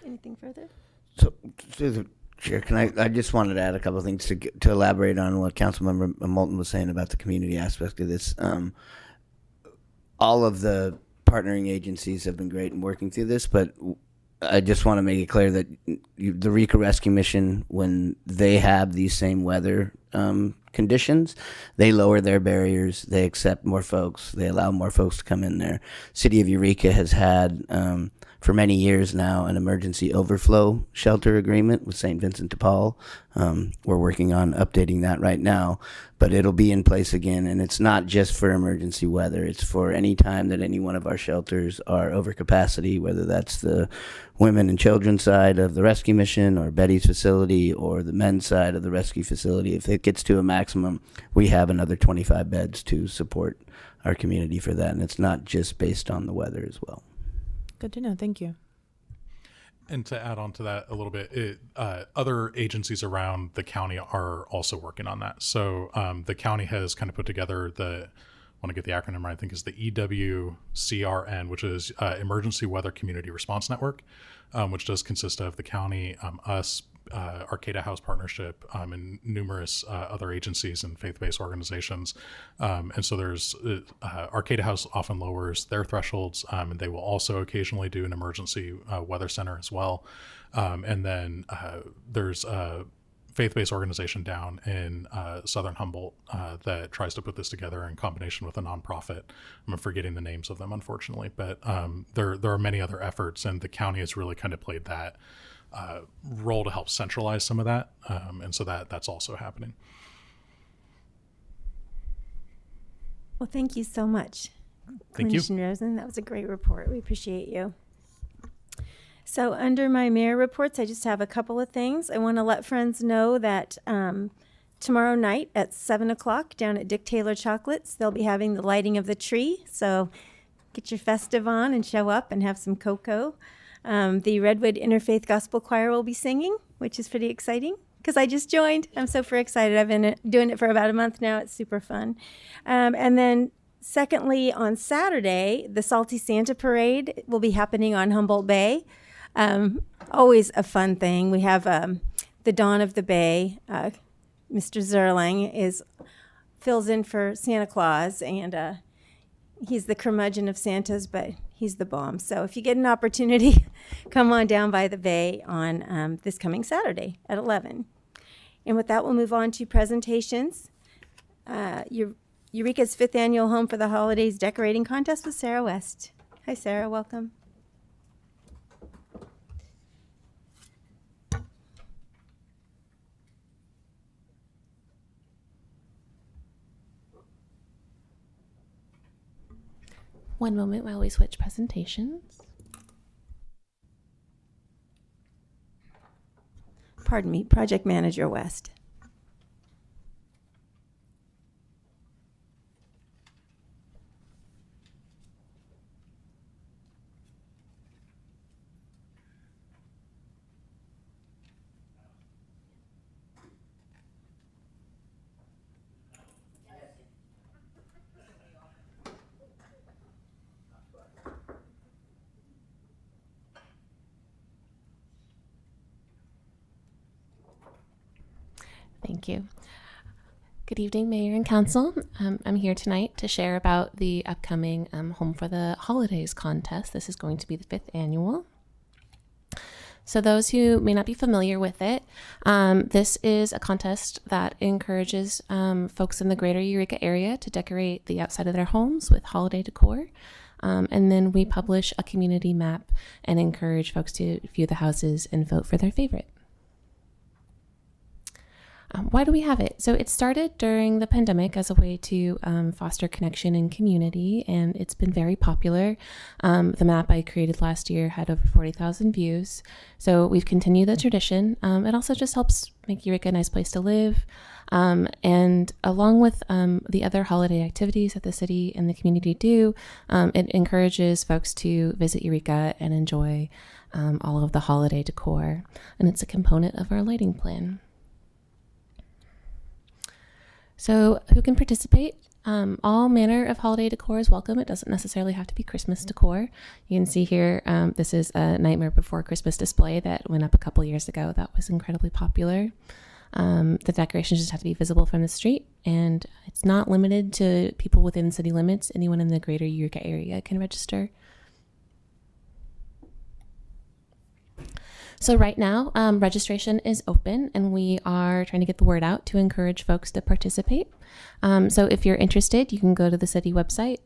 [SPEAKER 1] Anything further?
[SPEAKER 9] So, through the chair, I just wanted to add a couple of things to elaborate on what Councilmember Moulton was saying about the community aspect of this. All of the partnering agencies have been great in working through this, but I just want to make it clear that the Eureka Rescue Mission, when they have these same weather conditions, they lower their barriers, they accept more folks, they allow more folks to come in there. City of Eureka has had, for many years now, an emergency overflow shelter agreement with St. Vincent de Paul. We're working on updating that right now, but it'll be in place again, and it's not just for emergency weather. It's for any time that any one of our shelters are over capacity, whether that's the women and children side of the rescue mission or Betty's facility or the men's side of the rescue facility. If it gets to a maximum, we have another 25 beds to support our community for that, and it's not just based on the weather as well.
[SPEAKER 8] Good to know. Thank you.
[SPEAKER 4] And to add on to that a little bit, other agencies around the county are also working on that. So the county has kind of put together I want to get the acronym right, I think is the EWCRN, which is Emergency Weather Community Response Network, which does consist of the county, us, Arcata House Partnership, and numerous other agencies and faith-based organizations. And so there's Arcata House often lowers their thresholds, and they will also occasionally do an emergency weather center as well. And then there's faith-based organization down in Southern Humboldt that tries to put this together in combination with a nonprofit. I'm forgetting the names of them, unfortunately, but there are many other efforts, and the county has really kind of played that role to help centralize some of that, and so that's also happening.
[SPEAKER 1] Well, thank you so much,
[SPEAKER 4] Thank you.
[SPEAKER 1] Clinician Rosen. That was a great report. We appreciate you. So under my mayor reports, I just have a couple of things. I want to let friends know that tomorrow night at 7 o'clock down at Dick Taylor Chocolates, they'll be having the lighting of the tree. So get your festive on and show up and have some cocoa. The Redwood Interfaith Gospel Choir will be singing, which is pretty exciting because I just joined. I'm super excited. I've been doing it for about a month now. It's super fun. And then secondly, on Saturday, the Salty Santa Parade will be happening on Humboldt Bay. Always a fun thing. We have the Dawn of the Bay. Mr. Zerling fills in for Santa Claus, and he's the curmudgeon of Santas, but he's the bomb. So if you get an opportunity, come on down by the bay on this coming Saturday at 11. And with that, we'll move on to presentations. Eureka's 5th annual Home for the Holidays decorating contest with Sarah West. Hi, Sarah. Welcome.
[SPEAKER 10] One moment while we switch presentations.
[SPEAKER 1] Pardon me, Project Manager West.
[SPEAKER 10] Thank you. Good evening, Mayor and Council. I'm here tonight to share about the upcoming Home for the Holidays contest. This is going to be the 5th annual. So those who may not be familiar with it, this is a contest that encourages folks in the greater Eureka area to decorate the outside of their homes with holiday decor. And then we publish a community map and encourage folks to view the houses and vote for their favorite. Why do we have it? So it started during the pandemic as a way to foster connection and community, and it's been very popular. The map I created last year had over 40,000 views, so we've continued the tradition. It also just helps make Eureka a nice place to live, and along with the other holiday activities that the city and the community do, it encourages folks to visit Eureka and enjoy all of the holiday decor, and it's a component of our lighting plan. So who can participate? All manner of holiday decor is welcome. It doesn't necessarily have to be Christmas decor. You can see here, this is a Nightmare Before Christmas display that went up a couple years ago. That was incredibly popular. The decorations just have to be visible from the street, and it's not limited to people within city limits. Anyone in the greater Eureka area can register. So right now, registration is open, and we are trying to get the word out to encourage folks to participate. So if you're interested, you can go to the city website.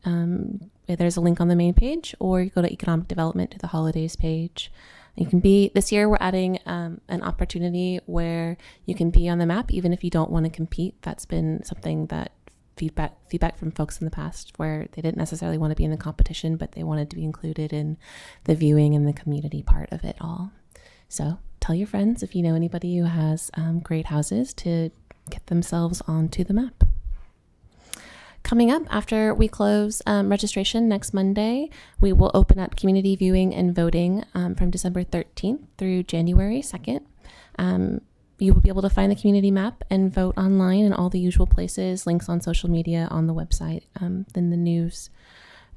[SPEAKER 10] There's a link on the main page, or you go to Economic Development to the Holidays page. You can be, this year we're adding an opportunity where you can be on the map even if you don't want to compete. That's been something that feedback from folks in the past where they didn't necessarily want to be in the competition, but they wanted to be included in the viewing and the community part of it all. So tell your friends if you know anybody who has great houses to get themselves onto the map. Coming up after we close registration next Monday, we will open up community viewing and voting from December 13th through January 2nd. You will be able to find the community map and vote online in all the usual places, links on social media, on the website, then the news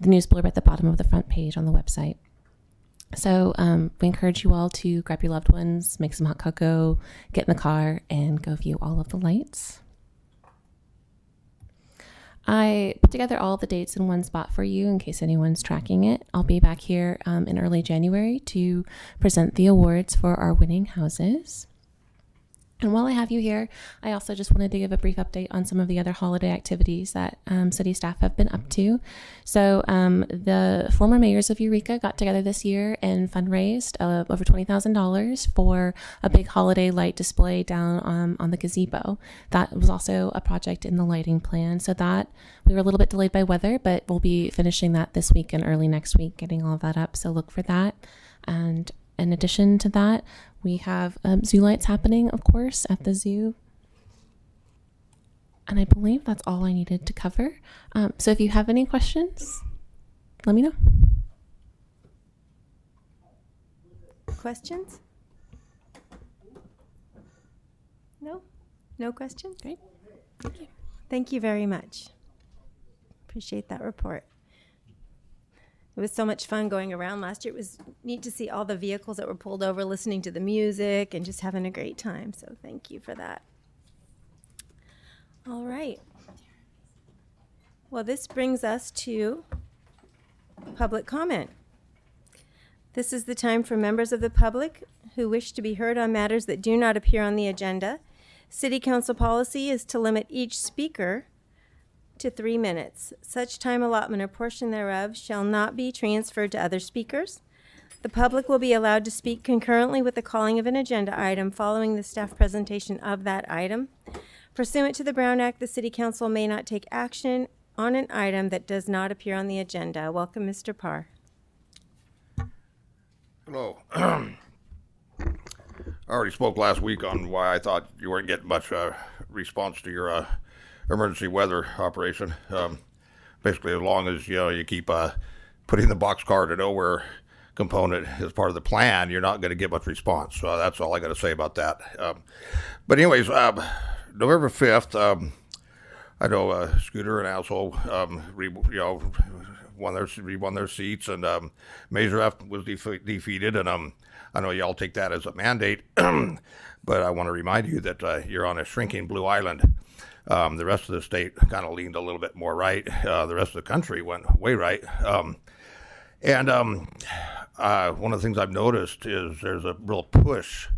[SPEAKER 10] blurb at the bottom of the front page on the website. So we encourage you all to grab your loved ones, make some hot cocoa, get in the car, and go view all of the lights. I put together all the dates in one spot for you in case anyone's tracking it. I'll be back here in early January to present the awards for our winning houses. And while I have you here, I also just wanted to give a brief update on some of the other holiday activities that city staff have been up to. So the former mayors of Eureka got together this year and fundraised over $20,000 for a big holiday light display down on the gazebo. That was also a project in the lighting plan. So that we were a little bit delayed by weather, but we'll be finishing that this week and early next week, getting all of that up. So look for that. And in addition to that, we have zoo lights happening, of course, at the zoo. And I believe that's all I needed to cover. So if you have any questions, let me know.
[SPEAKER 1] Questions? No? No questions?
[SPEAKER 10] Great. Thank you.
[SPEAKER 1] Thank you very much. Appreciate that report. It was so much fun going around last year. It was neat to see all the vehicles that were pulled over, listening to the music and just having a great time. So thank you for that. All right. Well, this brings us to public comment. This is the time for members of the public who wish to be heard on matters that do not appear on the agenda. City Council policy is to limit each speaker to 3 minutes. Such time allotment or portion thereof shall not be transferred to other speakers. The public will be allowed to speak concurrently with the calling of an agenda item following the staff presentation of that item. Pursuant to the Brown Act, the City Council may not take action on an item that does not appear on the agenda. Welcome, Mr. Parr.
[SPEAKER 11] Hello. I already spoke last week on why I thought you weren't getting much response to your emergency weather operation. Basically, as long as you keep putting the boxcar to nowhere component as part of the plan, you're not going to get much response. So that's all I got to say about that. But anyways, November 5th, I know Scooter and Asshole won their seats, and Mazereff was defeated, and I know y'all take that as a mandate, but I want to remind you that you're on a shrinking blue island. The rest of the state kind of leaned a little bit more right. The rest of the country went way right. And one of the things I've noticed is there's a real push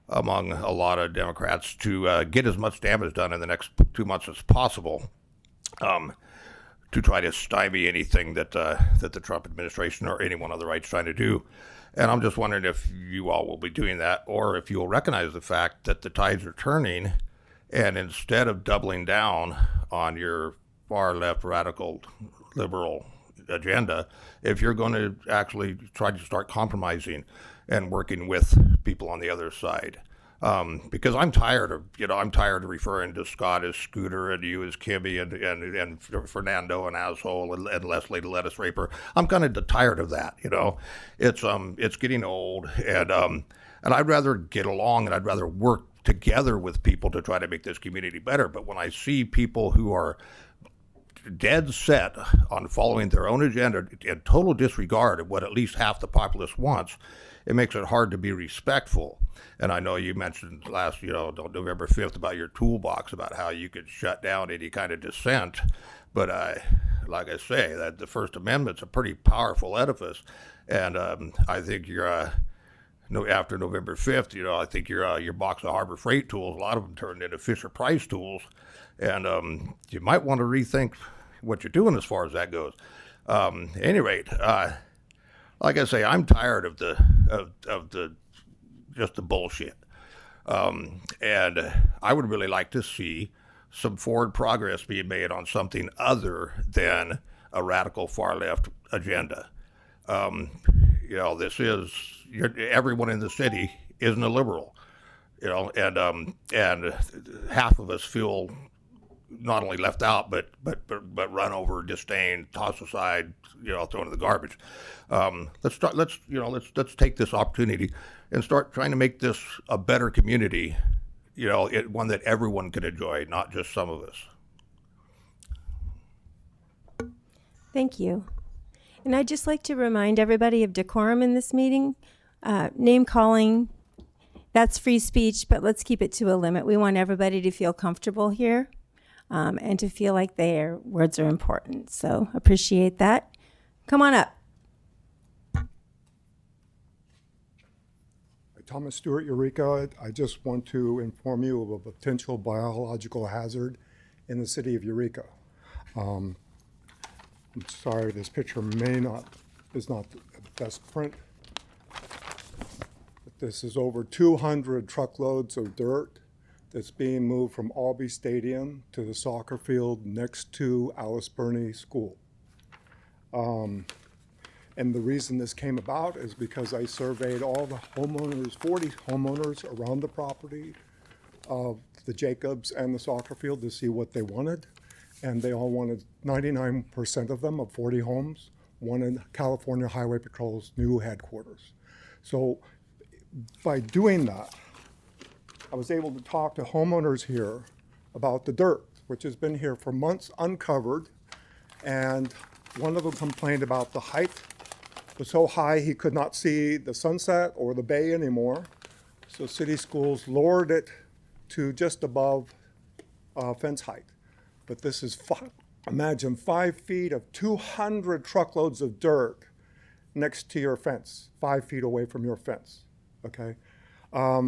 [SPEAKER 11] among a lot of Democrats to get as much damage done in the next 2 months as possible, to try to stymie anything that the Trump administration or anyone on the right's trying to do. And I'm just wondering if you all will be doing that, or if you'll recognize the fact that the tides are turning, and instead of doubling down on your far left radical liberal agenda, if you're going to actually try to start compromising and working with people on the other side. Because I'm tired of referring to Scott as Scooter and you as Kimmy and Fernando and Asshole and Leslie the lettuce raper. I'm kind of tired of that. It's getting old, and I'd rather get along, and I'd rather work together with people to try to make this community better. But when I see people who are dead set on following their own agenda in total disregard of what at least half the populace wants, it makes it hard to be respectful. And I know you mentioned last, November 5th about your toolbox, about how you could shut down any kind of dissent. But like I say, that the First Amendment's a pretty powerful edifice. And I think after November 5th, I think your box of Harbor Freight tools, a lot of them turned into Fisher Price tools. And you might want to rethink what you're doing as far as that goes. At any rate, like I say, I'm tired of the just the bullshit. And I would really like to see some forward progress being made on something other than a radical far left agenda. Everyone in the city isn't a liberal, and half of us feel not only left out, but run over, disdained, tossed aside, thrown in the garbage. Let's take this opportunity and start trying to make this a better community, one that everyone can enjoy, not just some of us.
[SPEAKER 1] Thank you. And I'd just like to remind everybody of decorum in this meeting. Name calling, that's free speech, but let's keep it to a limit. We want everybody to feel comfortable here. And to feel like their words are important. So appreciate that. Come on up.
[SPEAKER 12] Thomas Stewart, Eureka. I just want to inform you of a potential biological hazard in the city of Eureka. I'm sorry, this picture is not the best print. But this is over 200 truckloads of dirt that's being moved from Albee Stadium to the soccer field next to Alice Burney School. And the reason this came about is because I surveyed all the homeowners, 40 homeowners around the property of the Jacobs and the soccer field to see what they wanted. And they all wanted, 99% of them, of 40 homes, wanted California Highway Patrol's new headquarters. So by doing that, I was able to talk to homeowners here about the dirt, which has been here for months uncovered. And one of them complained about the height was so high he could not see the sunset or the bay anymore. So city schools lowered it to just above fence height. But this is, imagine 5 feet of 200 truckloads of dirt next to your fence, 5 feet away from your fence, okay?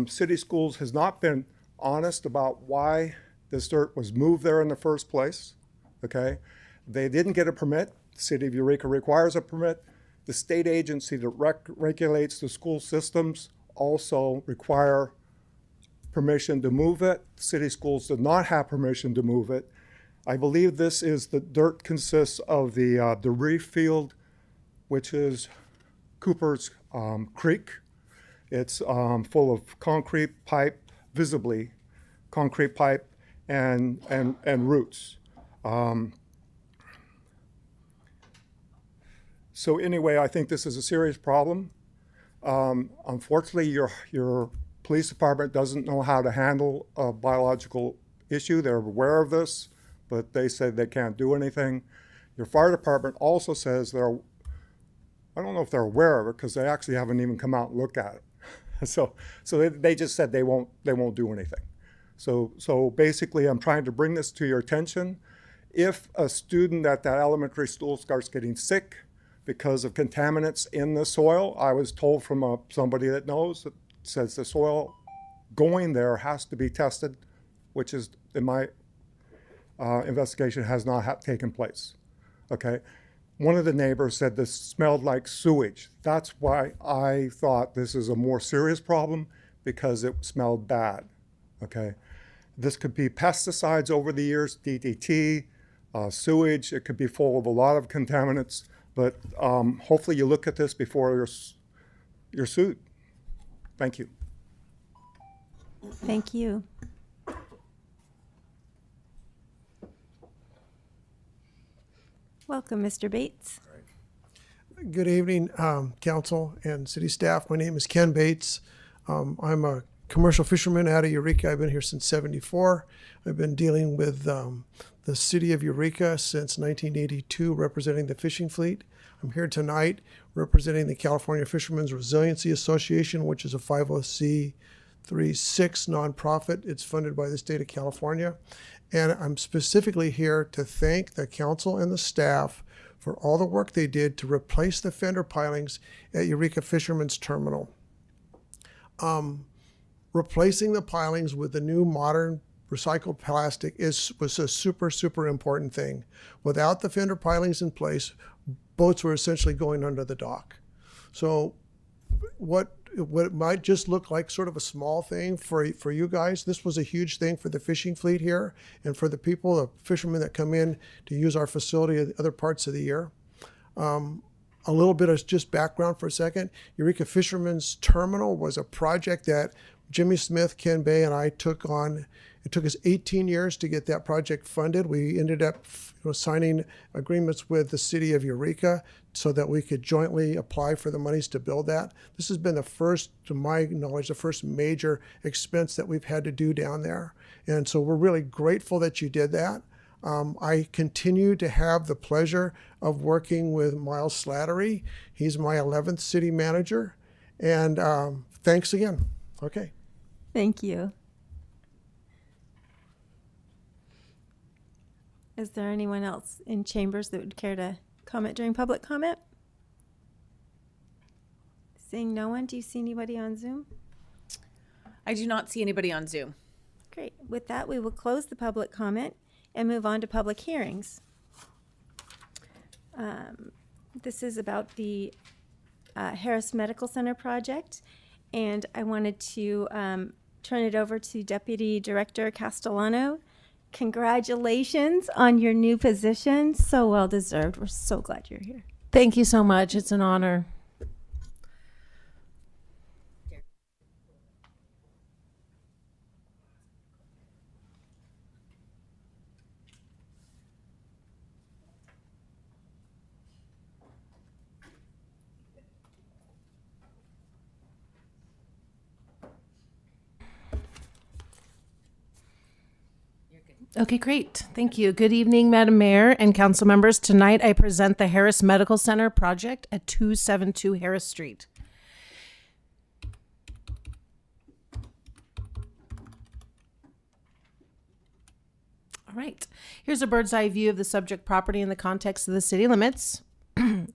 [SPEAKER 12] City schools has not been honest about why this dirt was moved there in the first place, okay? They didn't get a permit. The city of Eureka requires a permit. The state agency that regulates the school systems also require permission to move it. City schools did not have permission to move it. I believe this is the dirt consists of the reef field, which is Cooper's Creek. It's full of concrete pipe, visibly concrete pipe and roots. So anyway, I think this is a serious problem. Unfortunately, your police department doesn't know how to handle a biological issue. They're aware of this, but they say they can't do anything. Your fire department also says I don't know if they're aware of it because they actually haven't even come out and looked at it. So they just said they won't do anything. So basically, I'm trying to bring this to your attention. If a student at that elementary school starts getting sick because of contaminants in the soil, I was told from somebody that knows, that says the soil going there has to be tested, which is, in my investigation, has not taken place, okay? One of the neighbors said this smelled like sewage. That's why I thought this is a more serious problem, because it smelled bad, okay? This could be pesticides over the years, DDT, sewage. It could be full of a lot of contaminants. But hopefully you look at this before you're sued. Thank you.
[SPEAKER 1] Thank you. Welcome, Mr. Bates.
[SPEAKER 13] Good evening, council and city staff. My name is Ken Bates. I'm a commercial fisherman out of Eureka. I've been here since '74. I've been dealing with the city of Eureka since 1982, representing the fishing fleet. I'm here tonight representing the California Fishermen's Resiliency Association, which is a 50C36 nonprofit. It's funded by the state of California. And I'm specifically here to thank the council and the staff for all the work they did to replace the fender pilings at Eureka Fishermen's Terminal. Replacing the pilings with the new modern recycled plastic was a super important thing. Without the fender pilings in place, boats were essentially going under the dock. So what might just look like sort of a small thing for you guys, this was a huge thing for the fishing fleet here and for the people, the fishermen that come in to use our facility at other parts of the year. A little bit of just background for a second. Eureka Fishermen's Terminal was a project that Jimmy Smith, Ken Bay, and I took on. It took us 18 years to get that project funded. We ended up signing agreements with the city of Eureka so that we could jointly apply for the monies to build that. This has been the first, to my knowledge, the first major expense that we've had to do down there. And so we're really grateful that you did that. I continue to have the pleasure of working with Miles Slattery. He's my 11th city manager. And thanks again. Okay.
[SPEAKER 1] Thank you. Is there anyone else in chambers that would care to comment during public comment? Seeing no one, do you see anybody on Zoom?
[SPEAKER 2] I do not see anybody on Zoom.
[SPEAKER 1] Great. With that, we will close the public comment and move on to public hearings. This is about the Harris Medical Center project, and I wanted to turn it over to Deputy Director Castellano. Congratulations on your new position. So well deserved. We're so glad you're here.
[SPEAKER 14] Thank you so much. It's an honor. Okay, great. Thank you. Good evening, Madam Mayor and council members. Tonight I present the Harris Medical Center project at 272 Harris Street. All right. Here's a bird's eye view of the subject property in the context of the city limits.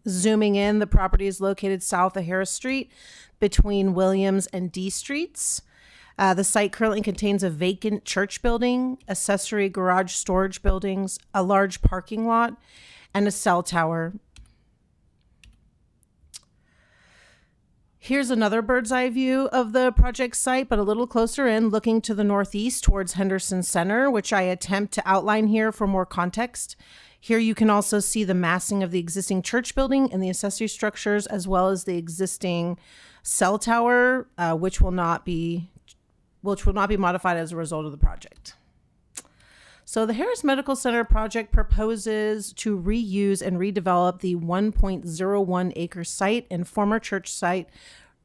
[SPEAKER 14] Zooming in, the property is located south of Harris Street between Williams and D Streets. The site currently contains a vacant church building, accessory garage storage buildings, a large parking lot, and a cell tower. Here's another bird's eye view of the project site, but a little closer in, looking to the northeast towards Henderson Center, which I attempt to outline here for more context. Here you can also see the massing of the existing church building and the accessory structures, as well as the existing cell tower, which will not be modified as a result of the project. So the Harris Medical Center project proposes to reuse and redevelop the 1.01 acre site and former church site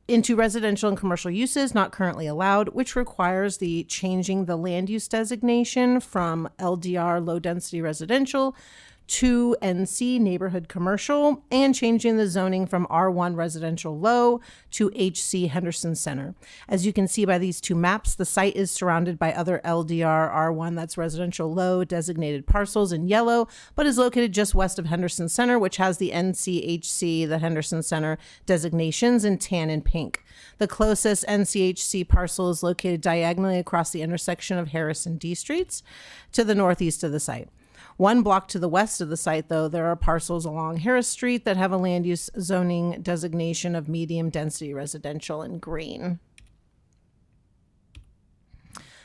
[SPEAKER 14] into residential and commercial uses not currently allowed, which requires the changing the land use designation from LDR low density residential to NC neighborhood commercial, and changing the zoning from R1 residential low to HC Henderson Center. As you can see by these two maps, the site is surrounded by other LDR R1, that's residential low, designated parcels in yellow, but is located just west of Henderson Center, which has the NCHC, the Henderson Center designations in tan and pink. The closest NCHC parcel is located diagonally across the intersection of Harris and D Streets to the northeast of the site. One block to the west of the site, though, there are parcels along Harris Street that have a land use zoning designation of medium density residential in green.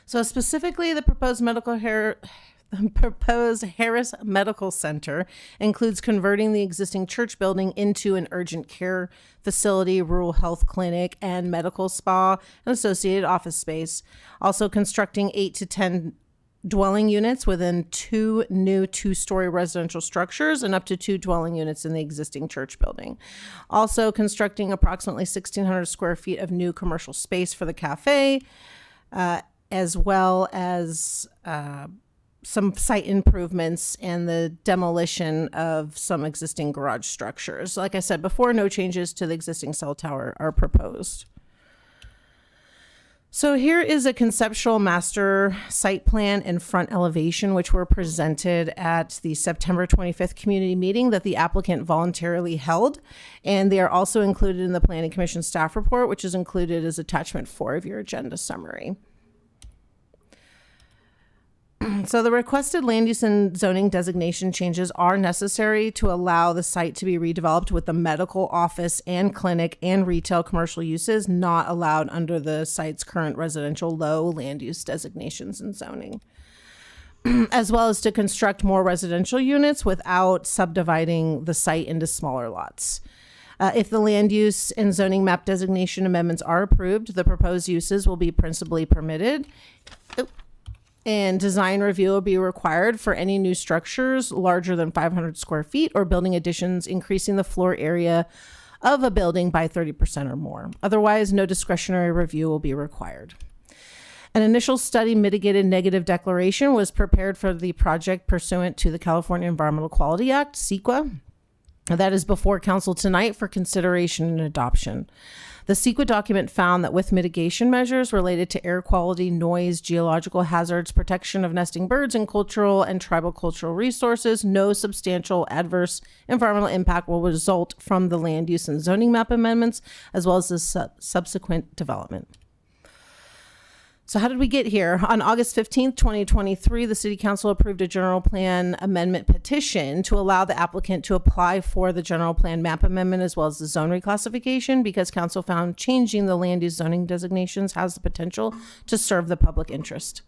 [SPEAKER 14] So specifically, the proposed Harris Medical Center includes converting the existing church building into an urgent care facility, rural health clinic, and medical spa and associated office space. Also constructing 8 to 10 dwelling units within 2 new 2-story residential structures and up to 2 dwelling units in the existing church building. Also constructing approximately 1,600 square feet of new commercial space for the cafe, as well as some site improvements and the demolition of some existing garage structures. Like I said before, no changes to the existing cell tower are proposed. So here is a conceptual master site plan and front elevation, which were presented at the September 25th community meeting that the applicant voluntarily held. And they are also included in the Planning Commission staff report, which is included as attachment 4 of your agenda summary. So the requested land use and zoning designation changes are necessary to allow the site to be redeveloped with the medical office and clinic and retail commercial uses not allowed under the site's current residential low land use designations and zoning, as well as to construct more residential units without subdividing the site into smaller lots. If the land use and zoning map designation amendments are approved, the proposed uses will be principally permitted. And design review will be required for any new structures larger than 500 square feet or building additions increasing the floor area of a building by 30% or more. Otherwise, no discretionary review will be required. An initial study mitigated negative declaration was prepared for the project pursuant to the California Environmental Quality Act, CEQA. That is before council tonight for consideration and adoption. The CEQA document found that with mitigation measures related to air quality, noise, geological hazards, protection of nesting birds, and cultural and tribal cultural resources, no substantial adverse environmental impact will result from the land use and zoning map amendments, as well as the subsequent development. So how did we get here? On August 15th, 2023, the City Council approved a general plan amendment petition to allow the applicant to apply for the general plan map amendment as well as the zone reclassification because council found changing the land use zoning designations has the potential to serve the public interest.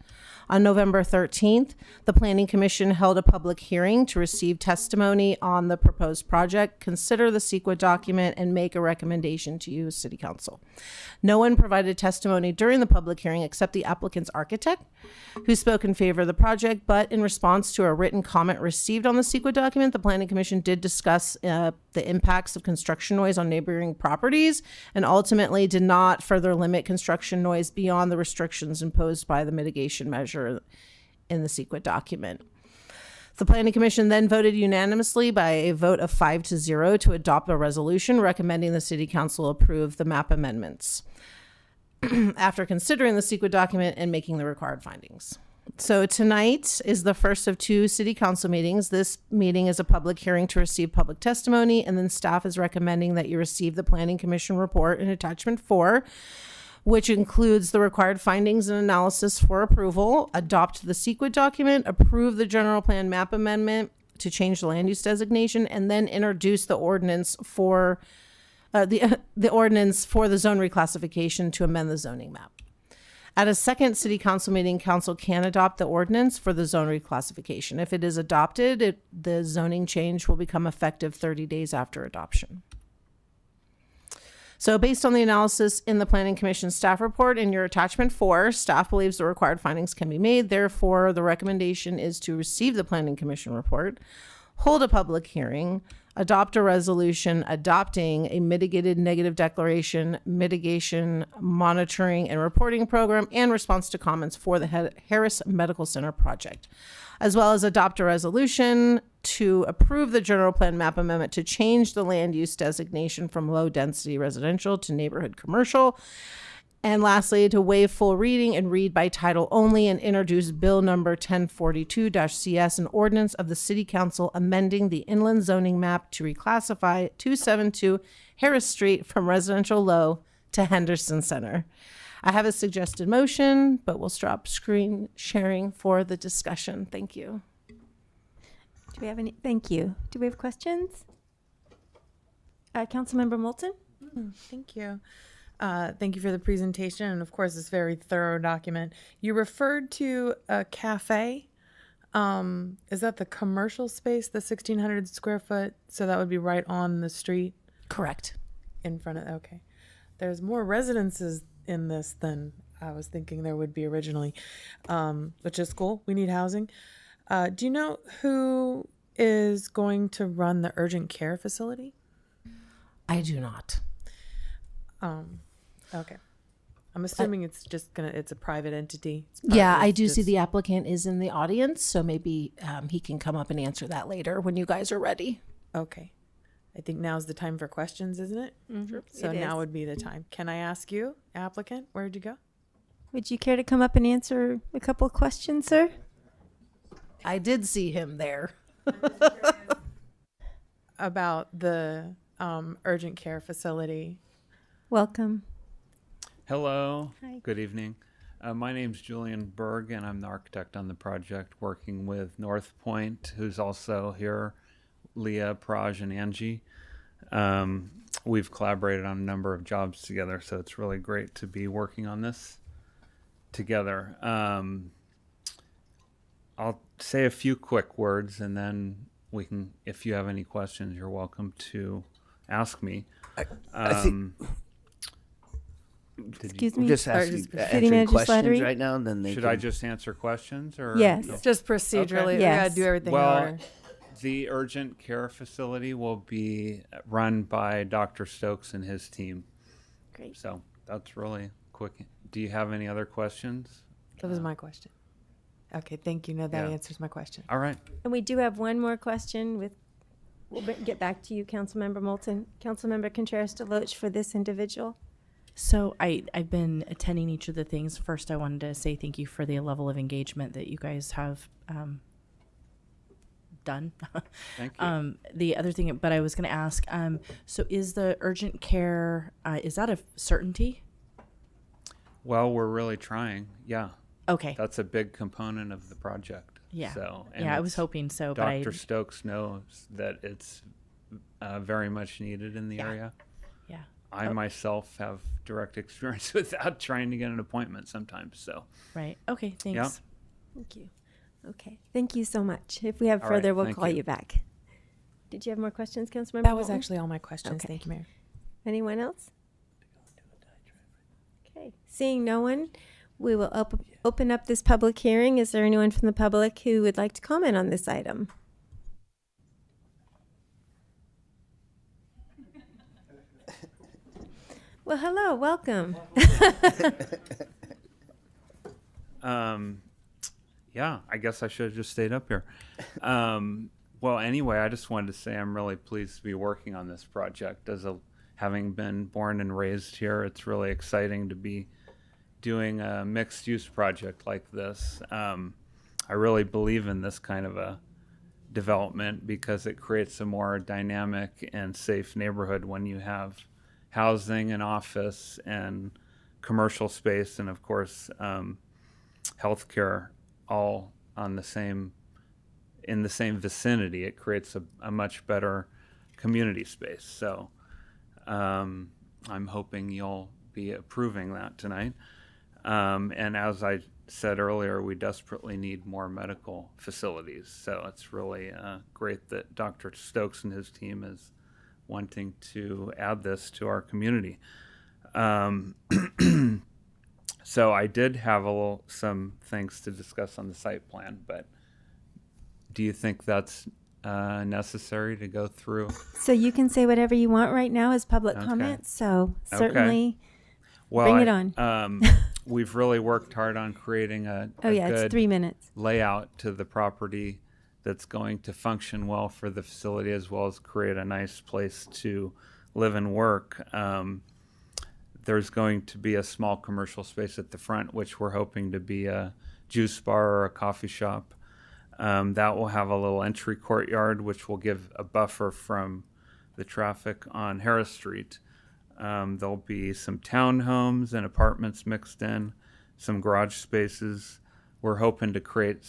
[SPEAKER 14] On November 13th, the Planning Commission held a public hearing to receive testimony on the proposed project, consider the CEQA document, and make a recommendation to you, City Council. No one provided testimony during the public hearing except the applicant's architect, who spoke in favor of the project, but in response to a written comment received on the CEQA document, the Planning Commission did discuss the impacts of construction noise on neighboring properties and ultimately did not further limit construction noise beyond the restrictions imposed by the mitigation measure in the CEQA document. The Planning Commission then voted unanimously by a vote of 5-0 to adopt a resolution recommending the City Council approve the map amendments after considering the CEQA document and making the required findings. So tonight is the first of 2 City Council meetings. This meeting is a public hearing to receive public testimony, and then staff is recommending that you receive the Planning Commission report in attachment 4, which includes the required findings and analysis for approval, adopt the CEQA document, approve the general plan map amendment to change the land use designation, and then introduce the ordinance for the ordinance for the zone reclassification to amend the zoning map. At a second City Council meeting, Council can adopt the ordinance for the zone reclassification. If it is adopted, the zoning change will become effective 30 days after adoption. So based on the analysis in the Planning Commission staff report in your attachment 4, staff believes the required findings can be made. Therefore, the recommendation is to receive the Planning Commission report, hold a public hearing, adopt a resolution adopting a mitigated negative declaration, mitigation, monitoring, and reporting program, and response to comments for the Harris Medical Center project, as well as adopt a resolution to approve the general plan map amendment to change the land use designation from low density residential to neighborhood commercial. And lastly, to waive full reading and read by title only and introduce bill number 1042-CS, an ordinance of the City Council amending the inland zoning map to reclassify 272 Harris Street from residential low to Henderson Center. I have a suggested motion, but we'll stop screen sharing for the discussion. Thank you.
[SPEAKER 1] Do we have any? Thank you. Do we have questions? Councilmember Moulton?
[SPEAKER 8] Thank you. Thank you for the presentation and, of course, this very thorough document. You referred to a cafe. Is that the commercial space, the 1,600 square foot? So that would be right on the street?
[SPEAKER 14] Correct.
[SPEAKER 8] In front of, okay. There's more residences in this than I was thinking there would be originally, which is cool. We need housing. Do you know who is going to run the urgent care facility?
[SPEAKER 14] I do not.
[SPEAKER 8] Okay. I'm assuming it's a private entity.
[SPEAKER 14] Yeah, I do see the applicant is in the audience, so maybe he can come up and answer that later when you guys are ready.
[SPEAKER 8] Okay. I think now's the time for questions, isn't it?
[SPEAKER 1] Mm-hmm.
[SPEAKER 8] So now would be the time. Can I ask you, applicant, where'd you go?
[SPEAKER 1] Would you care to come up and answer a couple of questions, sir?
[SPEAKER 14] I did see him there.
[SPEAKER 8] About the urgent care facility.
[SPEAKER 1] Welcome.
[SPEAKER 15] Hello.
[SPEAKER 1] Hi.
[SPEAKER 15] Good evening. My name's Julian Berg, and I'm the architect on the project, working with North Point, who's also here, Leah, Praj, and Angie. We've collaborated on a number of jobs together, so it's really great to be working on this together. I'll say a few quick words, and then we can, if you have any questions, you're welcome to ask me.
[SPEAKER 9] I think
[SPEAKER 1] Excuse me?
[SPEAKER 9] just
[SPEAKER 1] Or
[SPEAKER 9] asking,
[SPEAKER 1] City
[SPEAKER 9] answering
[SPEAKER 1] Manager
[SPEAKER 9] questions
[SPEAKER 1] Slattery?
[SPEAKER 9] right now, then they
[SPEAKER 15] Should
[SPEAKER 9] can...
[SPEAKER 15] I just answer questions? Or
[SPEAKER 1] Yes.
[SPEAKER 15] no?
[SPEAKER 8] Just procedurally.
[SPEAKER 15] Okay.
[SPEAKER 8] We gotta do everything in
[SPEAKER 15] Well,
[SPEAKER 8] order.
[SPEAKER 15] the urgent care facility will be run by Dr. Stokes and his team.
[SPEAKER 1] Great.
[SPEAKER 15] So that's really quick. Do you have any other questions?
[SPEAKER 8] That was my question. Okay, thank you. No, that
[SPEAKER 15] Yeah.
[SPEAKER 8] answers my question.
[SPEAKER 15] All right.
[SPEAKER 1] And we do have one more question we'll get back to you, Councilmember Moulton. Councilmember Contreras-DeLoach for this individual.
[SPEAKER 7] So I've been attending each of the things. First, I wanted to say thank you for the level of engagement that you guys have done.
[SPEAKER 15] Thank you.
[SPEAKER 7] The other thing, but I was going to ask, so is the urgent care, is that a certainty?
[SPEAKER 15] Well, we're really trying. Yeah.
[SPEAKER 7] Okay.
[SPEAKER 15] That's a big component of the project.
[SPEAKER 7] Yeah.
[SPEAKER 15] So,
[SPEAKER 7] Yeah, I was
[SPEAKER 15] it's-
[SPEAKER 7] hoping so, but
[SPEAKER 15] Dr. Stokes knows that it's very much needed in the area.
[SPEAKER 7] Yeah.
[SPEAKER 15] I myself have direct experience without trying to get an appointment sometimes. So,
[SPEAKER 7] Right. Okay. Thanks.
[SPEAKER 15] Yeah.
[SPEAKER 1] Thank you. Okay, thank you so much. If we have
[SPEAKER 15] All right,
[SPEAKER 1] further, we'll
[SPEAKER 15] thank
[SPEAKER 1] call
[SPEAKER 15] you.
[SPEAKER 1] you back. Did you have more questions, Councilmember?
[SPEAKER 8] That was
[SPEAKER 1] Moulton?
[SPEAKER 8] actually all my questions.
[SPEAKER 1] Okay.
[SPEAKER 8] Thank you, Mayor.
[SPEAKER 1] Anyone else? Okay, seeing no one, we will open up this public hearing. Is there anyone from the public who would like to comment on this item? Well, hello, welcome.
[SPEAKER 15] Yeah, I guess I should have just stayed up here. Well, anyway, I just wanted to say I'm really pleased to be working on this project. Having been born and raised here, it's really exciting to be doing a mixed-use project like this. I really believe in this kind of a development because it creates a more dynamic and safe neighborhood when you have housing and office and commercial space and, of course, healthcare all on in the same vicinity. It creates a much better community space. So I'm hoping you'll be approving that tonight. And as I said earlier, we desperately need more medical facilities. So it's really great that Dr. Stokes and his team is wanting to add this to our community. So I did have some things to discuss on the site plan, but do you think that's necessary to go through?
[SPEAKER 1] So you can say whatever you want right now as public
[SPEAKER 15] Okay.
[SPEAKER 1] comment, so
[SPEAKER 15] Okay.
[SPEAKER 1] certainly
[SPEAKER 15] Well,
[SPEAKER 1] bring it on.
[SPEAKER 15] We've really worked hard on creating a
[SPEAKER 1] it's
[SPEAKER 15] good
[SPEAKER 1] 3 minutes.
[SPEAKER 15] layout to the property that's going to function well for the facility as well as create a nice place to live and work. There's going to be a small commercial space at the front, which we're hoping to be a juice bar or a coffee shop. That will have a little entry courtyard, which will give a buffer from the traffic on Harris Street. There'll be some townhomes and apartments mixed in, some garage spaces. We're hoping to create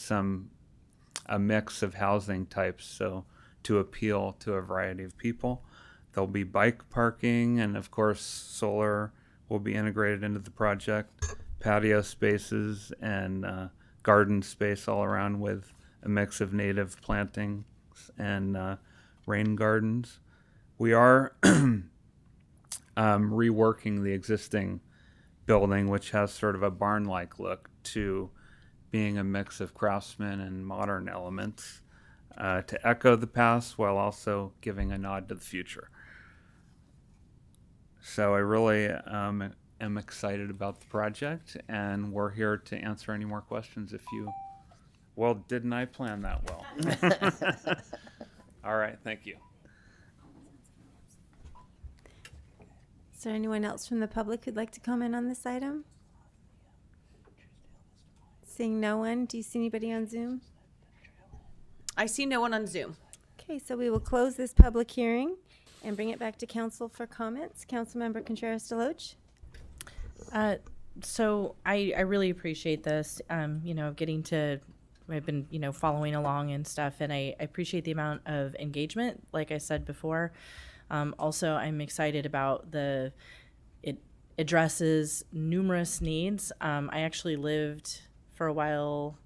[SPEAKER 15] a mix of housing types, so to appeal to a variety of people. There'll be bike parking, and of course, solar will be integrated into the project, patio spaces and garden space all around with a mix of native plantings and rain gardens. We are reworking the existing building, which has sort of a barn-like look, to being a mix of craftsman and modern elements to echo the past while also giving a nod to the future. So I really am excited about the project, and we're here to answer any more questions if you... Well, didn't I plan that well? All right, thank you.
[SPEAKER 1] Is there anyone else from the public who'd like to comment on this item? Seeing no one, do you see anybody on Zoom?
[SPEAKER 2] I see no one on Zoom.
[SPEAKER 1] Okay, so we will close this public hearing and bring it back to council for comments. Councilmember Contreras-DeLoach.
[SPEAKER 7] So I really appreciate this, I've been, following along and stuff, and I appreciate the amount of engagement, like I said before. Also, I'm excited about it addresses numerous needs. I actually lived for a while,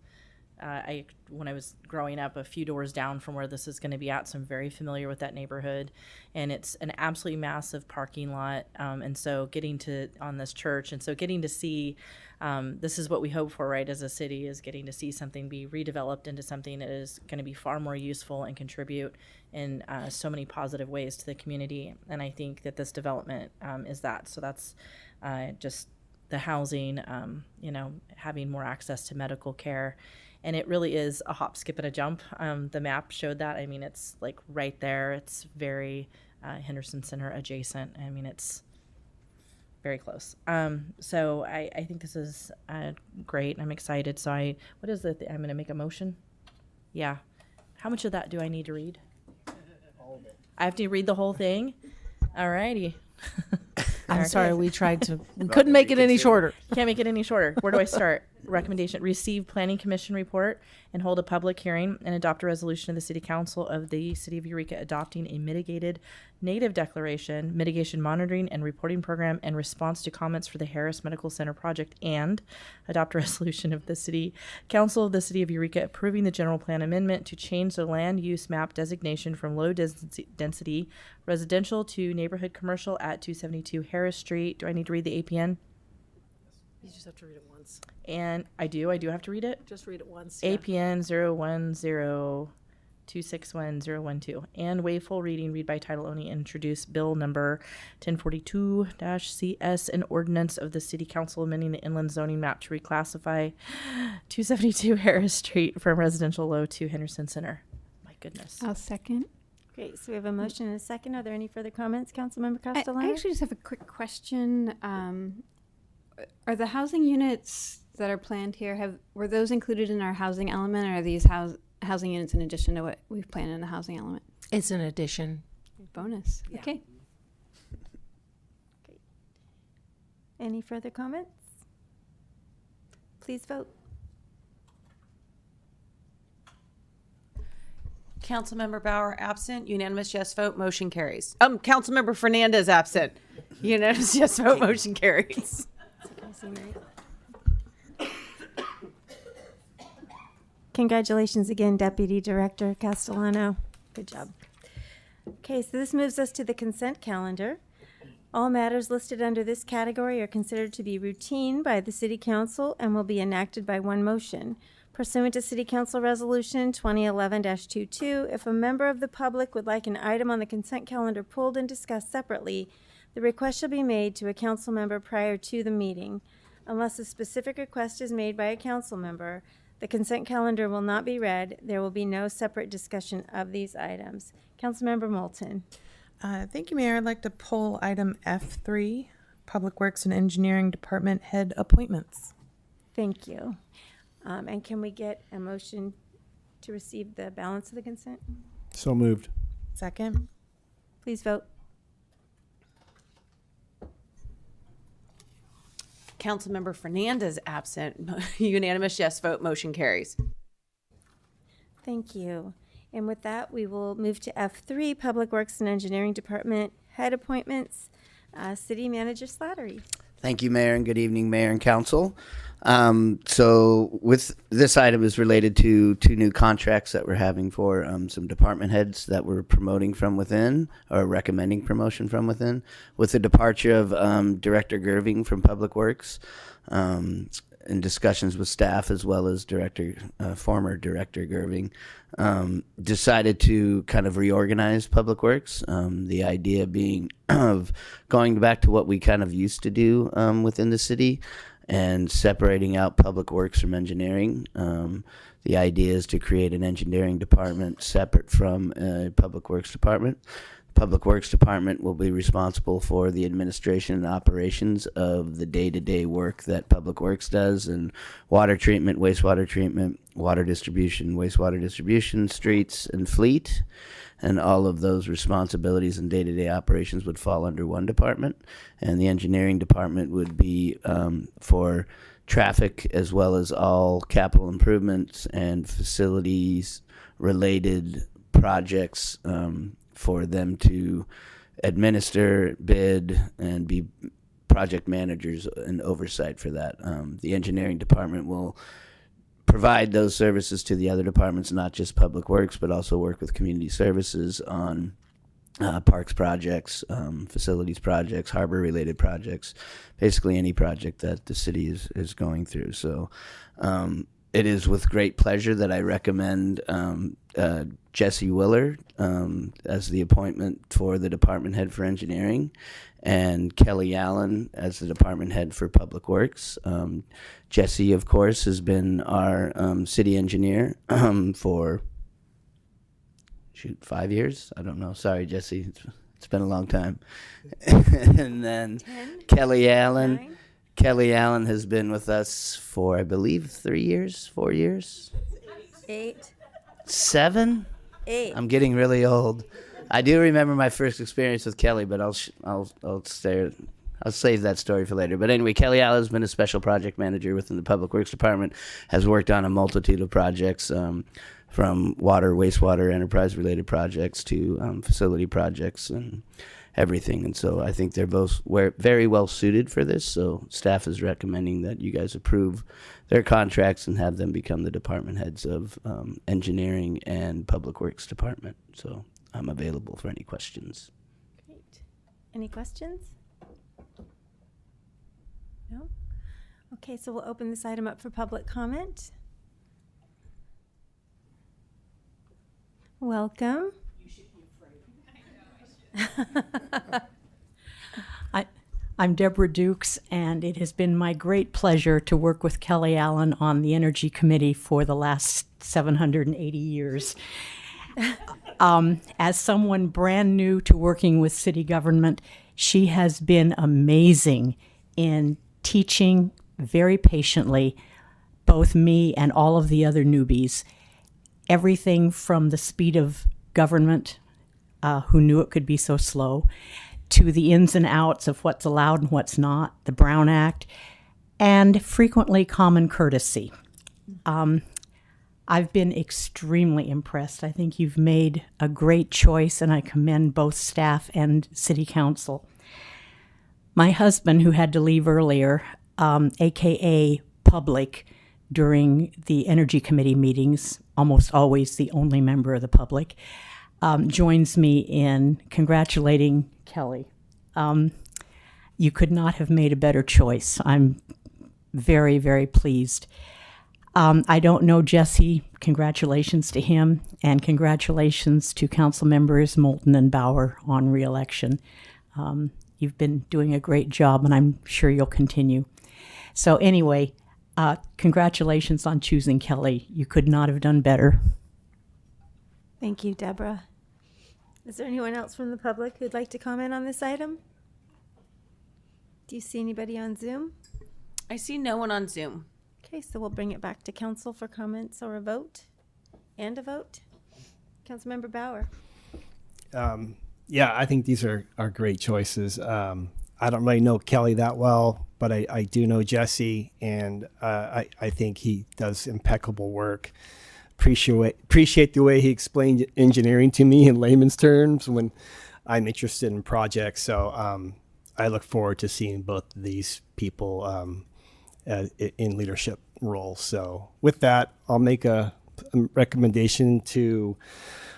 [SPEAKER 7] when I was growing up, a few doors down from where this is going to be at, so I'm very familiar with that neighborhood, and it's an absolutely massive parking lot. And so getting to see, this is what we hope for, right, as a city, is getting to see something be redeveloped into something that is going to be far more useful and contribute in so many positive ways to the community. And I think that this development is that. So that's just the housing, having more access to medical care. And it really is a hop, skip, and a jump. The map showed that. I mean, it's like right there. It's very Henderson Center adjacent. I mean, it's very close. So I think this is great. I'm excited. So I'm going to make a motion. Yeah. How much of that do I need to read? All of it. I have to read the whole thing? All righty.
[SPEAKER 14] I'm sorry, we couldn't make it any shorter.
[SPEAKER 7] Can't make it any shorter. Where do I start? Recommendation: receive Planning Commission report and hold a public hearing and adopt a resolution of the City Council of the City of Eureka adopting a mitigated native declaration, mitigation monitoring and reporting program in response to comments for the Harris Medical Center project, and adopt a resolution of the City Council of the City of Eureka approving the general plan amendment to change the land use map designation from low density residential to neighborhood commercial at 272 Harris Street. Do I need to read the APN?
[SPEAKER 16] You just have to read it once.
[SPEAKER 7] And I do have to read it?
[SPEAKER 16] Just read it once.
[SPEAKER 7] APN 010261012. And waive full reading, read by title only, and introduce bill number 1042-CS, an ordinance of the City Council amending the inland zoning map to reclassify 272 Harris Street from residential low to Henderson Center. My goodness.
[SPEAKER 6] I'll second.
[SPEAKER 1] Great, so we have a motion and a second. Are there any further comments, Councilmember Castellano?
[SPEAKER 6] I actually just have a quick question. Are the housing units that are planned here, were those included in our housing element, or are these housing units in addition to what we've planned in the housing element?
[SPEAKER 16] It's an addition.
[SPEAKER 6] Bonus.
[SPEAKER 16] Yeah.
[SPEAKER 6] Okay.
[SPEAKER 1] Great. Any further comments? Please vote.
[SPEAKER 2] Councilmember Bauer absent, unanimous yes vote, motion carries. Councilmember Fernandez absent, unanimous yes vote, motion carries.
[SPEAKER 1] Congratulations again, Deputy Director Castellano. Good job. Okay, so this moves us to the consent calendar. All matters listed under this category are considered to be routine by the City Council and will be enacted by one motion. Pursuant to City Council Resolution 2011-22, if a member of the public would like an item on the consent calendar pulled and discussed separately, the request shall be made to a council member prior to the meeting. Unless a specific request is made by a council member, the consent calendar will not be read. There will be no separate discussion of these items. Councilmember Moulton.
[SPEAKER 8] Thank you, Mayor. I'd like to pull item F3, Public Works and Engineering Department Head Appointments.
[SPEAKER 1] Thank you. And can we get a motion to receive the balance of the consent?
[SPEAKER 17] So moved.
[SPEAKER 8] Second.
[SPEAKER 1] Please vote.
[SPEAKER 2] Councilmember Fernandez absent, unanimous yes vote, motion carries.
[SPEAKER 1] Thank you. And with that, we will move to F3, Public Works and Engineering Department Head Appointments. City Manager Slattery.
[SPEAKER 9] Thank you, Mayor, and good evening, Mayor and Council. So with this item is related to two new contracts that we're having for some department heads that we're promoting from within, or recommending promotion from within, with the departure of Director Gerving from Public Works, in discussions with staff as well as former Director Gerving, decided to kind of reorganize Public Works. The idea being of going back to what we kind of used to do within the city and separating out Public Works from engineering. The idea is to create an engineering department separate from a Public Works department. Public Works Department will be responsible for the administration and operations of the day-to-day work that Public Works does, and water treatment, wastewater treatment, water distribution, wastewater distribution, streets, and fleet. And all of those responsibilities and day-to-day operations would fall under one department. And the engineering department would be for traffic as well as all capital improvements and facilities-related projects for them to administer, bid, and be project managers and oversight for that. The engineering department will provide those services to the other departments, not just Public Works, but also work with community services on parks projects, facilities projects, harbor-related projects, basically any project that the city is going through. So it is with great pleasure that I recommend Jesse Willard as the appointment for the department head for engineering, and Kelly Allen as the department head for Public Works. Jesse, of course, has been our city engineer for 5 years. I don't know. Sorry, Jesse. It's been a long time. And then
[SPEAKER 1] 10,
[SPEAKER 9] Kelly Allen.
[SPEAKER 1] 9.
[SPEAKER 9] Kelly Allen has been with us for, I believe, 3 years, 4 years,
[SPEAKER 1] 8.
[SPEAKER 9] 7.
[SPEAKER 1] 8.
[SPEAKER 9] I'm getting really old. I do remember my first experience with Kelly, but I'll I'll save that story for later. But anyway, Kelly Allen has been a special project manager within the Public Works Department, has worked on a multitude of projects, from water, wastewater, enterprise-related projects to facility projects and everything. And so I think they're both very well suited for this. So staff is recommending that you guys approve their contracts and have them become the department heads of engineering and Public Works Department. So I'm available for any questions.
[SPEAKER 1] Great. Any questions? No? Okay, so we'll open this item up for public comment. Welcome.
[SPEAKER 17] You should be afraid. I'm Deborah Dukes, and it has been my great pleasure to work with Kelly Allen on the Energy Committee for the last 780 years. As someone brand new to working with city government, she has been amazing in teaching very patiently both me and all of the other newbies everything from the speed of government, who knew it could be so slow, to the ins and outs of what's allowed and what's not, the Brown Act, and frequently common courtesy. I've been extremely impressed. I think you've made a great choice, and I commend both staff and city council. My husband, who had to leave earlier, AKA public, during the Energy Committee meetings, almost always the only member of the public, joins me in congratulating Kelly. You could not have made a better choice. I'm very, very pleased. I don't know Jesse. Congratulations to him, and congratulations to council members Moulton and Bauer on re-election. You've been doing a great job, and I'm sure you'll continue. So anyway, congratulations on choosing Kelly. You could not have done better.
[SPEAKER 1] Thank you, Deborah. Is there anyone else from the public who'd like to comment on this item? Do you see anybody on Zoom?
[SPEAKER 2] I see no one on Zoom.
[SPEAKER 1] Okay, so we'll bring it back to council for comments or a vote. And a vote. Councilmember Bauer.
[SPEAKER 18] Yeah, I think these are great choices. I don't really know Kelly that well, but I do know Jesse, and I think he does impeccable work. Appreciate the way he explained engineering to me in layman's terms when I'm interested in projects. So I look forward to seeing both of these people in leadership roles. So with that, I'll make a recommendation to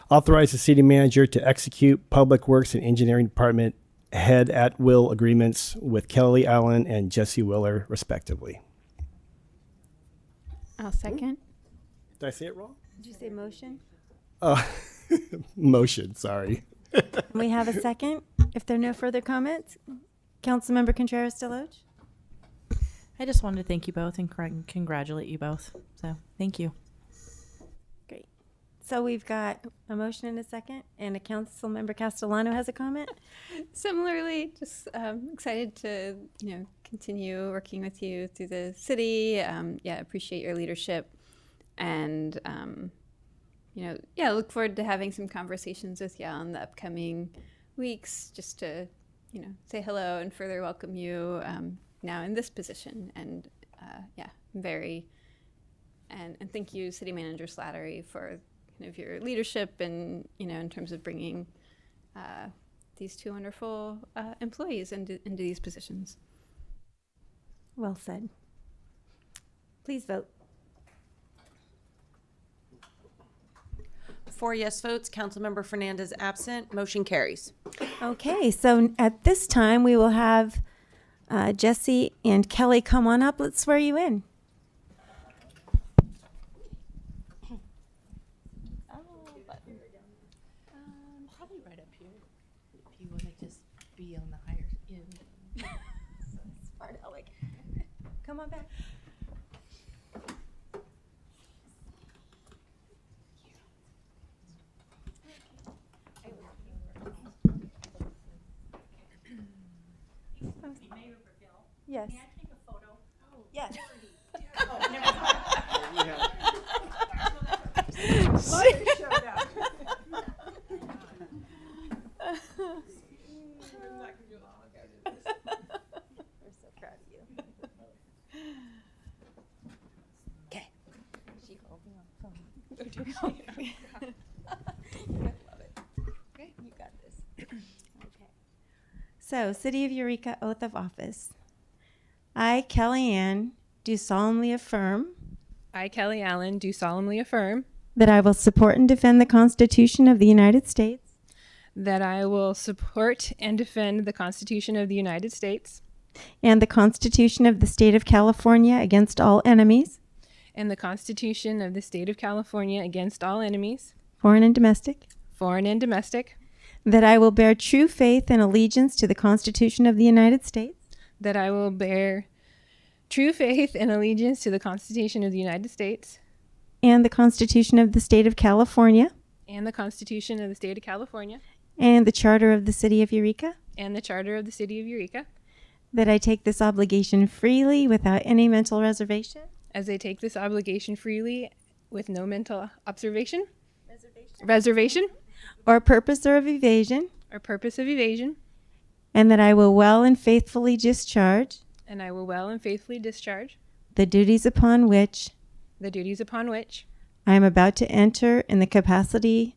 [SPEAKER 18] authorize the city manager to execute Public Works and Engineering Department head at will agreements with Kelly Allen and Jesse Willer, respectively.
[SPEAKER 6] I'll second.
[SPEAKER 18] Did I say it wrong?
[SPEAKER 1] Did you say motion?
[SPEAKER 18] Motion, sorry.
[SPEAKER 1] We have a second. If there are no further comments, Councilmember Contreras-DeLoach.
[SPEAKER 7] I just wanted to thank you both and congratulate you both. So thank you.
[SPEAKER 1] Great. So we've got a motion and a second, and a Councilmember Castellano has a comment.
[SPEAKER 6] Similarly, just excited to continue working with you through the city. Appreciate your leadership, and look forward to having some conversations with you on the upcoming weeks, just to say hello and further welcome you now in this position. And and thank you, City Manager Slattery, for kind of your leadership and in terms of bringing these two wonderful employees into these positions.
[SPEAKER 1] Well said. Please vote.
[SPEAKER 2] 4 yes votes. Councilmember Fernandez absent. Motion carries.
[SPEAKER 1] Okay, so at this time we will have Jesse and Kelly come on up. Let's swear you in.
[SPEAKER 16] Probably right up here. If you want to just be on the higher end.
[SPEAKER 1] Smart Alec. Come on back. Yes.
[SPEAKER 16] May I take a photo? Oh,
[SPEAKER 1] yes.
[SPEAKER 16] Oh, never showed up.
[SPEAKER 1] So, City of Eureka Oath of Office. I, Kelly Ann, do solemnly affirm
[SPEAKER 19] I, Kelly Allen, do solemnly affirm
[SPEAKER 1] that I will support and defend the Constitution of the United States
[SPEAKER 19] that I will support and defend the Constitution of the United States
[SPEAKER 1] and the Constitution of the State of California against all enemies,
[SPEAKER 19] and the Constitution of the State of California against all enemies,
[SPEAKER 1] foreign and domestic,
[SPEAKER 19] that
[SPEAKER 1] I will bear true faith and allegiance to the Constitution of the United States
[SPEAKER 19] that I will bear true faith and allegiance to the Constitution of the United States
[SPEAKER 1] and the Constitution of the State of California
[SPEAKER 19] and the Constitution of the State of California
[SPEAKER 1] and the Charter of the City of Eureka,
[SPEAKER 19] and the Charter of the City of Eureka,
[SPEAKER 1] that I take this obligation freely without any mental reservation,
[SPEAKER 19] as I take this obligation freely with no mental reservation,
[SPEAKER 1] or purpose of evasion, and that I will well and faithfully discharge
[SPEAKER 19] and I will well and faithfully discharge
[SPEAKER 1] the duties upon which
[SPEAKER 19] I
[SPEAKER 1] am about to enter in the capacity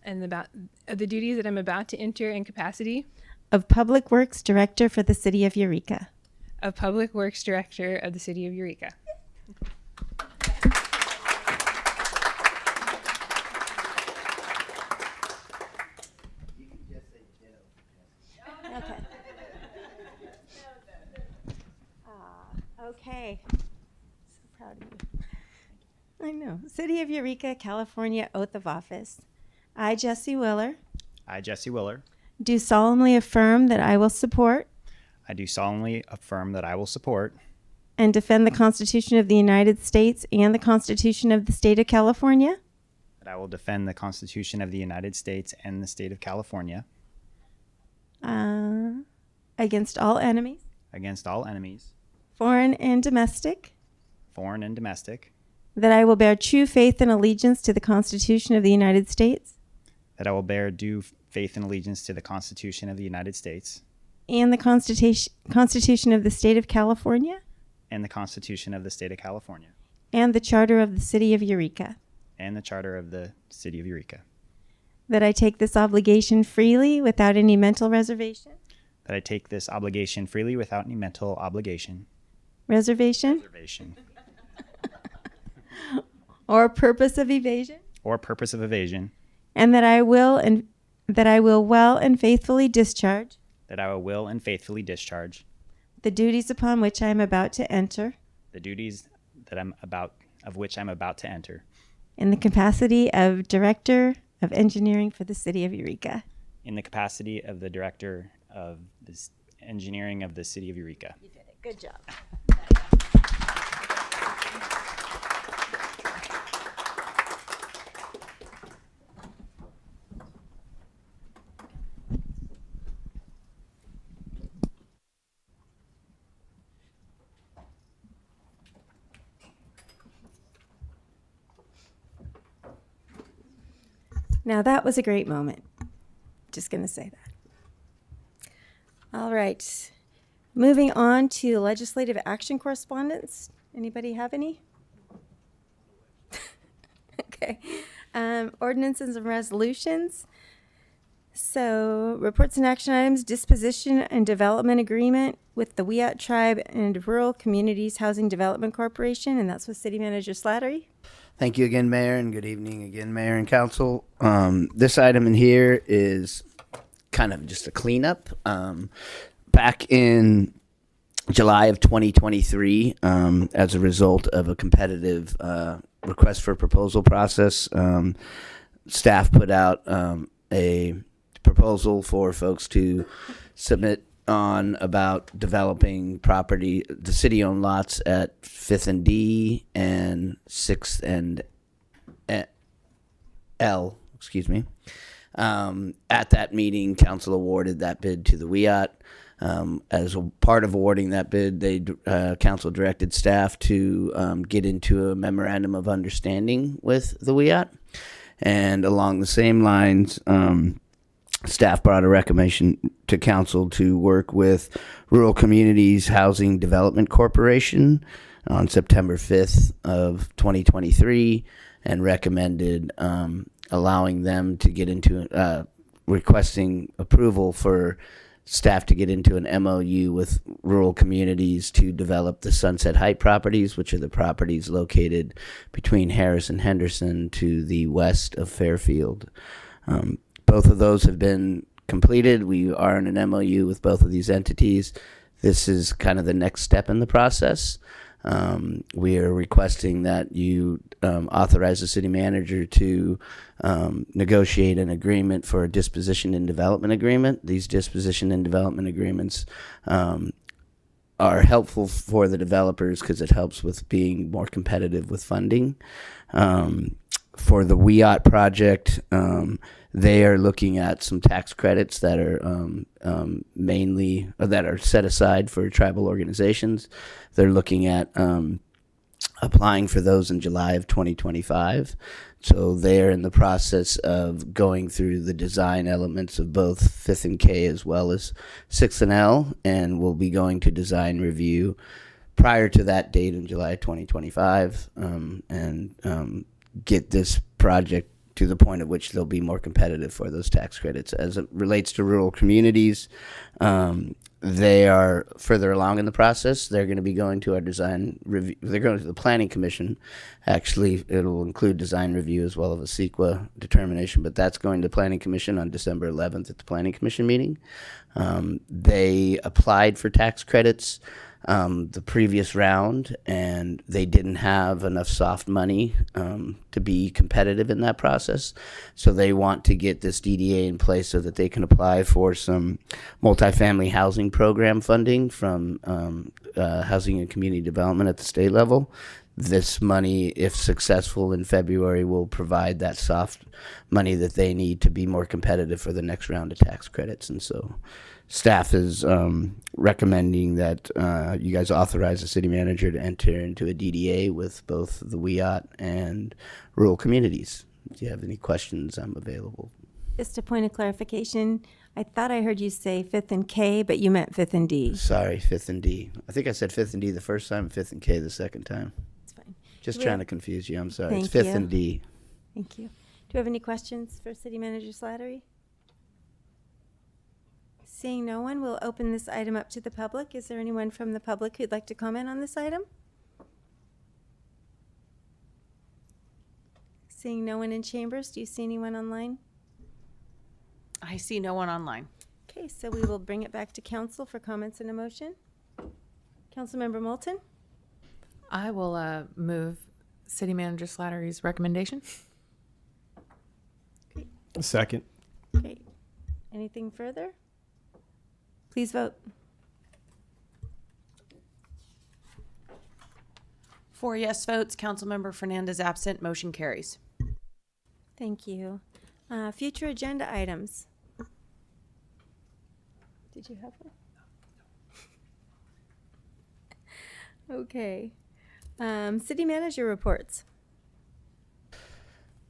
[SPEAKER 19] the duties that I'm about to enter in capacity
[SPEAKER 1] of Public Works Director for the City of Eureka.
[SPEAKER 19] of Public Works Director of the City of Eureka.
[SPEAKER 1] Okay. So proud of you. I know. City of Eureka, California Oath of Office. I, Jesse Willer,
[SPEAKER 20] I, Jesse Willer,
[SPEAKER 1] do solemnly affirm that I will support
[SPEAKER 20] I do solemnly affirm that I will support
[SPEAKER 1] and defend the Constitution of the United States and the Constitution of the State of California
[SPEAKER 20] that I will defend the Constitution of the United States and the State of California
[SPEAKER 1] against all enemies,
[SPEAKER 20] foreign
[SPEAKER 1] foreign and domestic, that I will bear true faith and allegiance to the Constitution of the United States
[SPEAKER 20] that I will bear due faith and allegiance to the Constitution of the United States
[SPEAKER 1] and the Constitution of the State of California
[SPEAKER 20] and the Constitution of the State of California
[SPEAKER 1] and the Charter of the City of Eureka,
[SPEAKER 20] and the Charter of the City of Eureka,
[SPEAKER 1] that I take this obligation freely without any mental reservation,
[SPEAKER 20] that I take this obligation freely without any mental obligation,
[SPEAKER 1] reservation, or purpose of evasion, and that I will well and faithfully discharge the duties upon which I am about to enter in the capacity of Director of Engineering for the City of Eureka.
[SPEAKER 20] in the capacity of the Director of this Engineering of the City of Eureka.
[SPEAKER 1] You did it. Good job. Now that was a great moment. Just going to say that. All right. Moving on to legislative action correspondence. Anybody have any? Okay. Ordinances and resolutions. So reports and action items, disposition and development agreement with the Wiyot Tribe and Rural Communities Housing Development Corporation, and that's with City Manager Slattery.
[SPEAKER 9] Thank you again, Mayor, and good evening again, Mayor and Council. This item in here is kind of just a cleanup. Back in July of 2023, as a result of a competitive request for proposal process, staff put out a proposal for folks to submit on about developing property, the city-owned lots at 5th and D and 6th and L, excuse me. At that meeting, council awarded that bid to the Wiyot. As a part of awarding that bid, council directed staff to get into a memorandum of understanding with the Wiyot. And along the same lines, staff brought a recommendation to council to work with Rural Communities Housing Development Corporation on September 5th of 2023 and recommended allowing them to get into requesting approval for staff to get into an MOU with rural communities to develop the Sunset Height properties, which are the properties located between Harris and Henderson to the west of Fairfield. Both of those have been completed. We are in an MOU with both of these entities. This is kind of the next step in the process. We are requesting that you authorize the city manager to negotiate an agreement for a disposition and development agreement. These disposition and development agreements are helpful for the developers because it helps with being more competitive with funding. For the Wiyot project, they are looking at some tax credits that are mainly that are set aside for tribal organizations. They're looking at applying for those in July of 2025. So they're in the process of going through the design elements of both 5th and K as well as 6th and L, and will be going to design review prior to that date in July 2025, and get this project to the point at which they'll be more competitive for those tax credits. As it relates to rural communities, they are further along in the process. They're going to be going to our design review. They're going to the Planning Commission. Actually, it'll include design review as well as a CEQA determination, but that's going to Planning Commission on December 11th at the Planning Commission meeting. They applied for tax credits the previous round, and they didn't have enough soft money to be competitive in that process. So they want to get this DDA in place so that they can apply for some multifamily housing program funding from Housing and Community Development at the state level. This money, if successful in February, will provide that soft money that they need to be more competitive for the next round of tax credits. And so staff is recommending that you guys authorize the city manager to enter into a DDA with both the Wiyot and rural communities. If you have any questions, I'm available.
[SPEAKER 1] Just a point of clarification. I thought I heard you say 5th and K, but you meant 5th and D.
[SPEAKER 9] Sorry, 5th and D. I think I said 5th and D the first time, 5th and K the second time.
[SPEAKER 1] It's fine.
[SPEAKER 9] Just
[SPEAKER 1] Do we
[SPEAKER 9] trying
[SPEAKER 1] have-
[SPEAKER 9] to confuse you. I'm sorry.
[SPEAKER 1] Thank
[SPEAKER 9] It's 5th
[SPEAKER 1] you.
[SPEAKER 9] and D.
[SPEAKER 1] Thank you. Do you have any questions for City Manager Slattery? Seeing no one, we'll open this item up to the public. Is there anyone from the public who'd like to comment on this item? Seeing no one in chambers, do you see anyone online?
[SPEAKER 2] I see no one online.
[SPEAKER 1] Okay, so we will bring it back to council for comments and a motion. Councilmember Moulton?
[SPEAKER 8] I will move City Manager Slattery's recommendation.
[SPEAKER 18] Second.
[SPEAKER 1] Great. Anything further? Please vote.
[SPEAKER 2] 4 yes votes. Councilmember Fernandez absent. Motion carries.
[SPEAKER 1] Thank you. Future agenda items. Did you have one? Okay. City manager reports.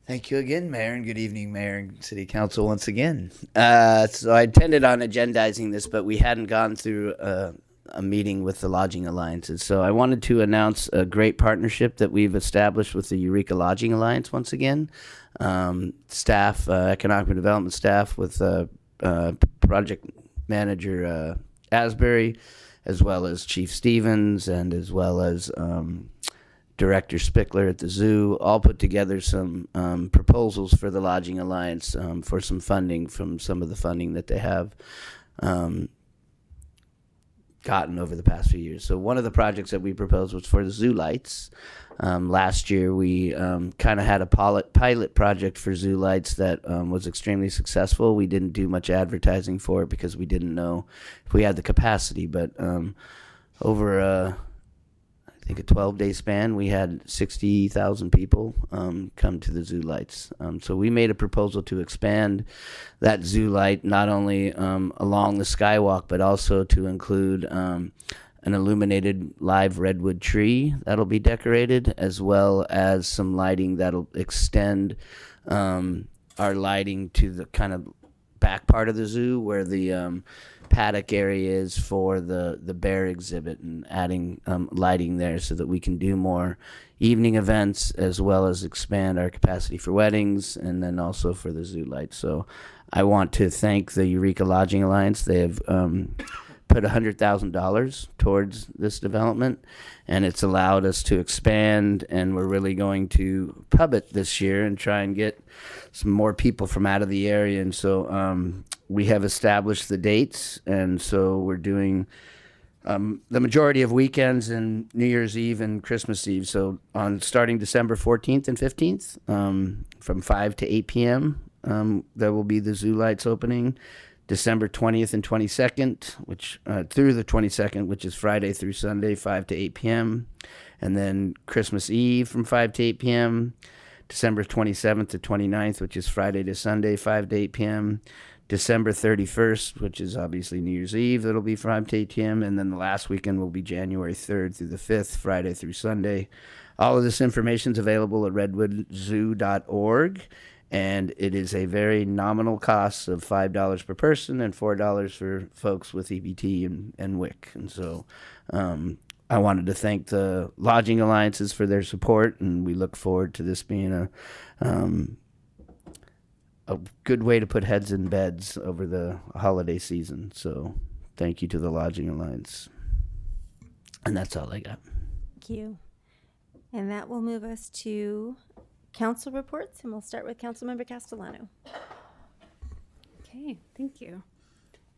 [SPEAKER 9] Thank you again, Mayor, and good evening, Mayor and City Council once again. So I intended on agendizing this, but we hadn't gone through a meeting with the lodging alliances. So I wanted to announce a great partnership that we've established with the Eureka Lodging Alliance once again. Staff, economic development staff with project manager Asbury, as well as Chief Stevens, and as well as Director Spickler at the zoo, all put together some proposals for the Lodging Alliance for some funding from some of the funding that they have gotten over the past few years. So one of the projects that we proposed was for the zoo lights. Last year we kind of had a pilot project for zoo lights that was extremely successful. We didn't do much advertising for it because we didn't know if we had the capacity, but over I think a 12-day span, we had 60,000 people come to the zoo lights. So we made a proposal to expand that zoo light not only along the skywalk, but also to include an illuminated live redwood tree that'll be decorated, as well as some lighting that'll extend our lighting to the kind of back part of the zoo where the paddock area is for the bear exhibit, and adding lighting there so that we can do more evening events as well as expand our capacity for weddings and then also for the zoo lights. So I want to thank the Eureka Lodging Alliance. They have put $100,000 towards this development, and it's allowed us to expand, and we're really going to pub it this year and try and get some more people from out of the area. And so we have established the dates, and so we're doing the majority of weekends and New Year's Eve and Christmas Eve. So on starting December 14th and 15th, from 5 to 8 p.m., there will be the zoo lights opening. December 20th and 22nd, which through the 22nd, which is Friday through Sunday, 5 to 8 p.m. And then Christmas Eve from 5 to 8 p.m. December 27th to 29th, which is Friday to Sunday, 5 to 8 p.m. December 31st, which is obviously New Year's Eve, that'll be 5 to 8 p.m. And then the last weekend will be January 3rd through the 5th, Friday through Sunday. All of this information is available at redwoodzoo.org. And it is a very nominal cost of $5 per person and $4 for folks with EBT and WIC. And so I wanted to thank the Lodging Alliances for their support, and we look forward to this being a good way to put heads in beds over the holiday season. So thank you to the Lodging Alliance. And that's all I got.
[SPEAKER 1] Thank you. And that will move us to council reports, and we'll start with Councilmember Castellano.
[SPEAKER 6] Okay, thank you.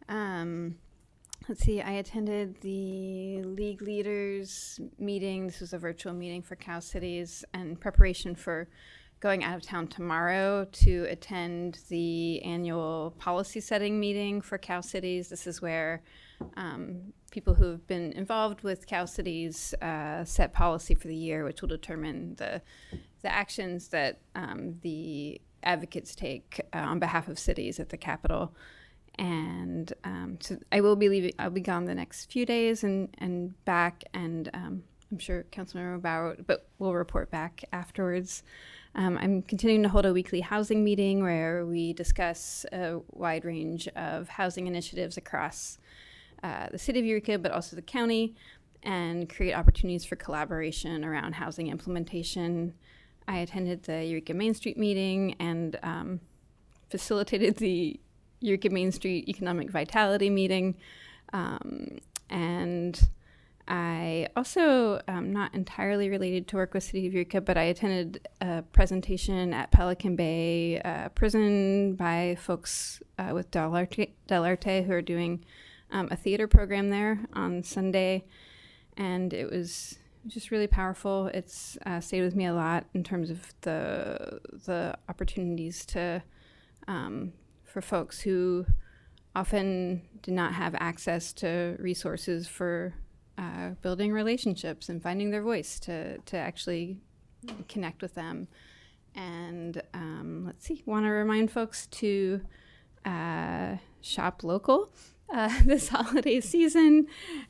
[SPEAKER 6] Let's see, I attended the League Leaders meeting. This was a virtual meeting for Cow Cities in preparation for going out of town tomorrow to attend the annual policy setting meeting for Cow Cities. This is where people who have been involved with Cow Cities set policy for the year, which will determine the actions that the advocates take on behalf of cities at the Capitol. And so I will be leaving. I'll be gone the next few days and back, and I'm sure Councilmember Bauer, but we'll report back afterwards. I'm continuing to hold a weekly housing meeting where we discuss a wide range of housing initiatives across the city of Eureka, but also the county, and create opportunities for collaboration around housing implementation. I attended the Eureka Main Street meeting and facilitated the Eureka Main Street Economic Vitality meeting. And I also, not entirely related to work with City of Eureka, but I attended a presentation at Pelican Bay Prison by folks with Del Arte who are doing a theater program there on Sunday. And it was just really powerful. It's stayed with me a lot in terms of the opportunities to for folks who often do not have access to resources for building relationships and finding their voice to actually connect with them. And let's see, want to remind folks to shop local this holiday season.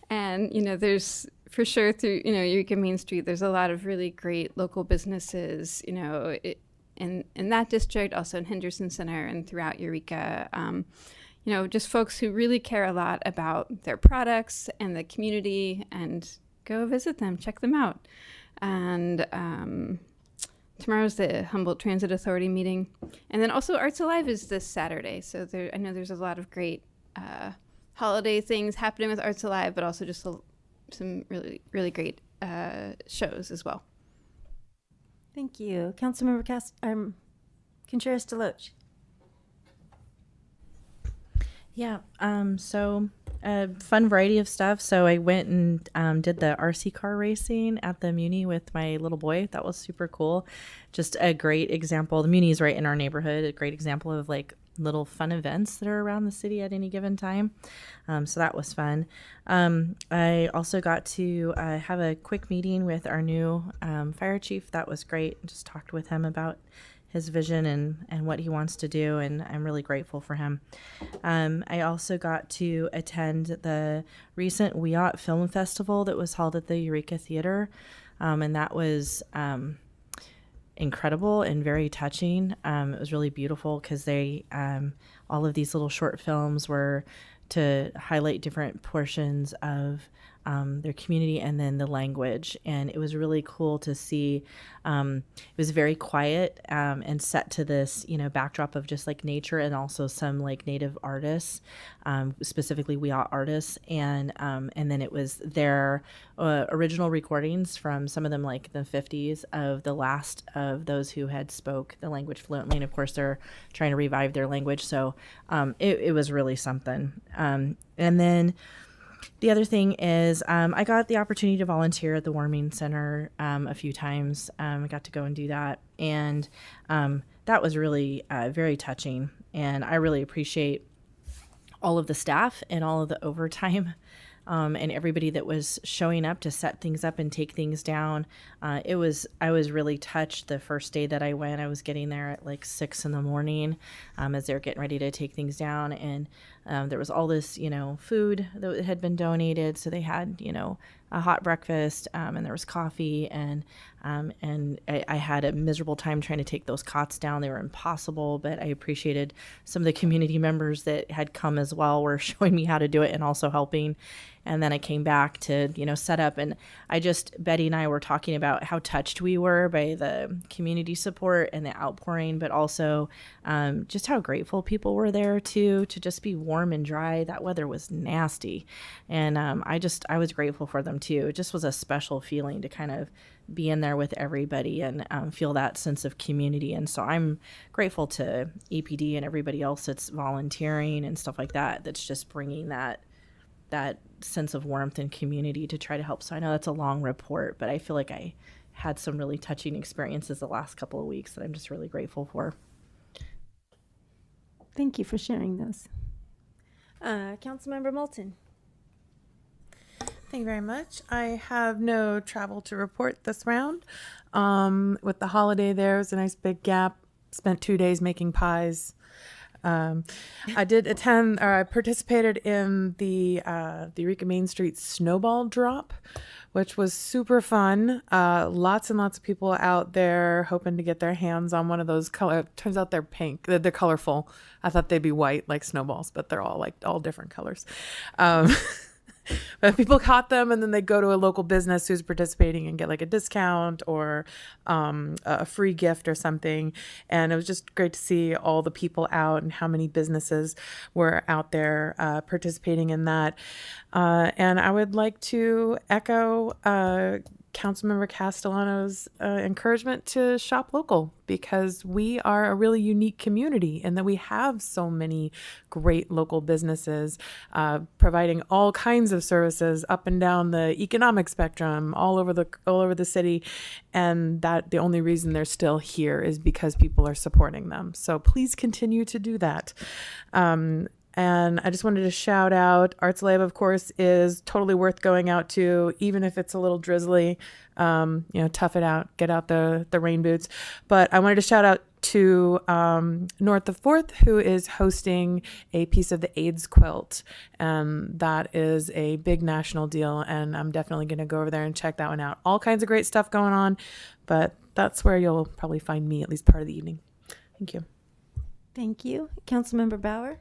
[SPEAKER 6] And, there's for sure through, Eureka Main Street, there's a lot of really great local businesses, in that district, also in Henderson Center and throughout Eureka. Just folks who really care a lot about their products and the community, and go visit them, check them out. And tomorrow's the Humboldt Transit Authority meeting. And then also Arts Alive is this Saturday. So I know there's a lot of great holiday things happening with Arts Alive, but also just some really, really great shows as well.
[SPEAKER 1] Thank you. Councilmember Contreras-DeLoach.
[SPEAKER 7] Yeah, so a fun variety of stuff. So I went and did the RC car racing at the Muni with my little boy. That was super cool. Just a great example. The Muni is right in our neighborhood. A great example of like little fun events that are around the city at any given time. So that was fun. I also got to have a quick meeting with our new fire chief. That was great. Just talked with him about his vision and what he wants to do, and I'm really grateful for him. I also got to attend the recent Wiyot Film Festival that was held at the Eureka Theater, and that was incredible and very touching. It was really beautiful because they all of these little short films were to highlight different portions of their community and then the language. And it was really cool to see. It was very quiet and set to this, backdrop of just like nature and also some like native artists, specifically Wiyot artists. And then it was their original recordings from some of them like the 50s of the last of those who had spoke the language fluently. And of course they're trying to revive their language. So it was really something. And then the other thing is I got the opportunity to volunteer at the Warming Center a few times. I got to go and do that. And that was really very touching. And I really appreciate all of the staff and all of the overtime and everybody that was showing up to set things up and take things down. I was really touched the first day that I went. I was getting there at like 6 a.m. As they were getting ready to take things down. And there was all this, food that had been donated. So they had, a hot breakfast and there was coffee and I had a miserable time trying to take those cots down. They were impossible, but I appreciated some of the community members that had come as well were showing me how to do it and also helping. And then I came back to, set up, and Betty and I were talking about how touched we were by the community support and the outpouring, but also just how grateful people were there to just be warm and dry. That weather was nasty. And I was grateful for them too. It just was a special feeling to kind of be in there with everybody and feel that sense of community. And so I'm grateful to EPD and everybody else that's volunteering and stuff like that, that's just bringing that sense of warmth and community to try to help. So I know that's a long report, but I feel like I had some really touching experiences the last couple of weeks that I'm just really grateful for.
[SPEAKER 1] Thank you for sharing those. Councilmember Moulton.
[SPEAKER 8] Thank you very much. I have no travel to report this round. With the holiday, there was a nice big gap. Spent 2 days making pies. I did attend, or I participated in the Eureka Main Street snowball drop, which was super fun. Lots and lots of people out there hoping to get their hands on one of those color. Turns out they're pink. They're colorful. I thought they'd be white like snowballs, but they're all different colors. But people caught them, and then they go to a local business who's participating and get like a discount or a free gift or something. And it was just great to see all the people out and how many businesses were out there participating in that. And I would like to echo Councilmember Castellano's encouragement to shop local, because we are a really unique community and that we have so many great local businesses providing all kinds of services up and down the economic spectrum all over the city, and that the only reason they're still here is because people are supporting them. So please continue to do that. And I just wanted to shout out Arts Lab, of course, is totally worth going out to, even if it's a little drizzly. Tough it out, get out the rain boots. But I wanted to shout out to North the 4th, who is hosting a piece of the AIDS quilt. And that is a big national deal. And I'm definitely going to go over there and check that one out. All kinds of great stuff going on. But that's where you'll probably find me at least part of the evening. Thank you.
[SPEAKER 1] Thank you. Councilmember Bauer.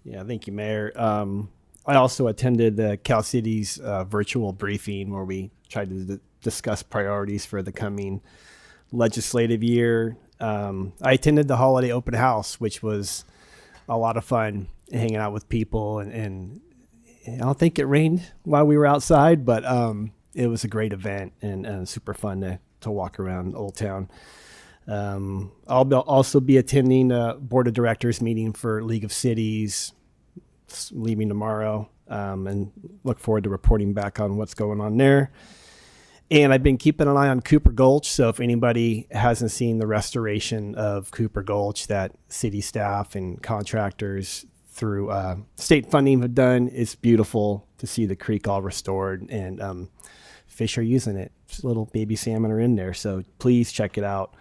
[SPEAKER 18] Yeah, thank you, Mayor. I also attended the Cal City's virtual briefing where we tried to discuss priorities for the coming legislative year. I attended the holiday open house, which was a lot of fun, hanging out with people. And I don't think it rained while we were outside, but it was a great event and super fun to walk around Old Town. I'll also be attending a board of directors meeting for League of Cities, leaving tomorrow, and look forward to reporting back on what's going on there. And I've been keeping an eye on Cooper Gulch. So if anybody hasn't seen the restoration of Cooper Gulch that city staff and contractors through state funding have done, it's beautiful to see the creek all restored, and fish are using it. Just little baby salmon are in there. So please check it out.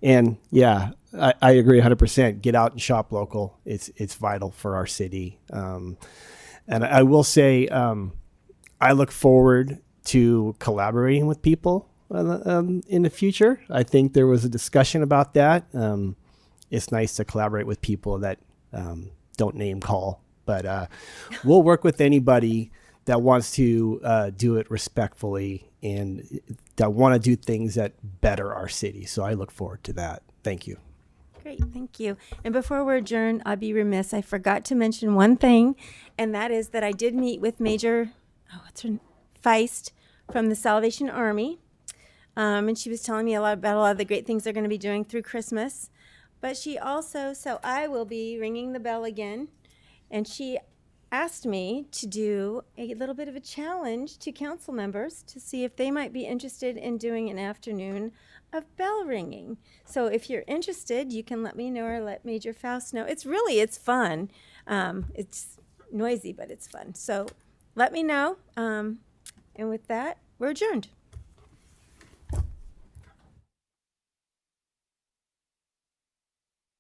[SPEAKER 18] And yeah, I agree 100%. Get out and shop local. It's vital for our city. And I will say, I look forward to collaborating with people in the future. I think there was a discussion about that. It's nice to collaborate with people that don't name call But we'll work with anybody that wants to do it respectfully and that want to do things that better our city. So I look forward to that. Thank you.
[SPEAKER 1] Great, thank you. And before we're adjourned, I'll be remiss. I forgot to mention one thing, and that is that I did meet with Major Feist from the Salvation Army. And she was telling me about a lot of the great things they're going to be doing through Christmas. But she also, so I will be ringing the bell again, and she asked me to do a little bit of a challenge to council members to see if they might be interested in doing an afternoon of bell ringing. So if you're interested, you can let me know or let Major Faust know. It's fun. It's noisy, but it's fun. So let me know. And with that, we're adjourned.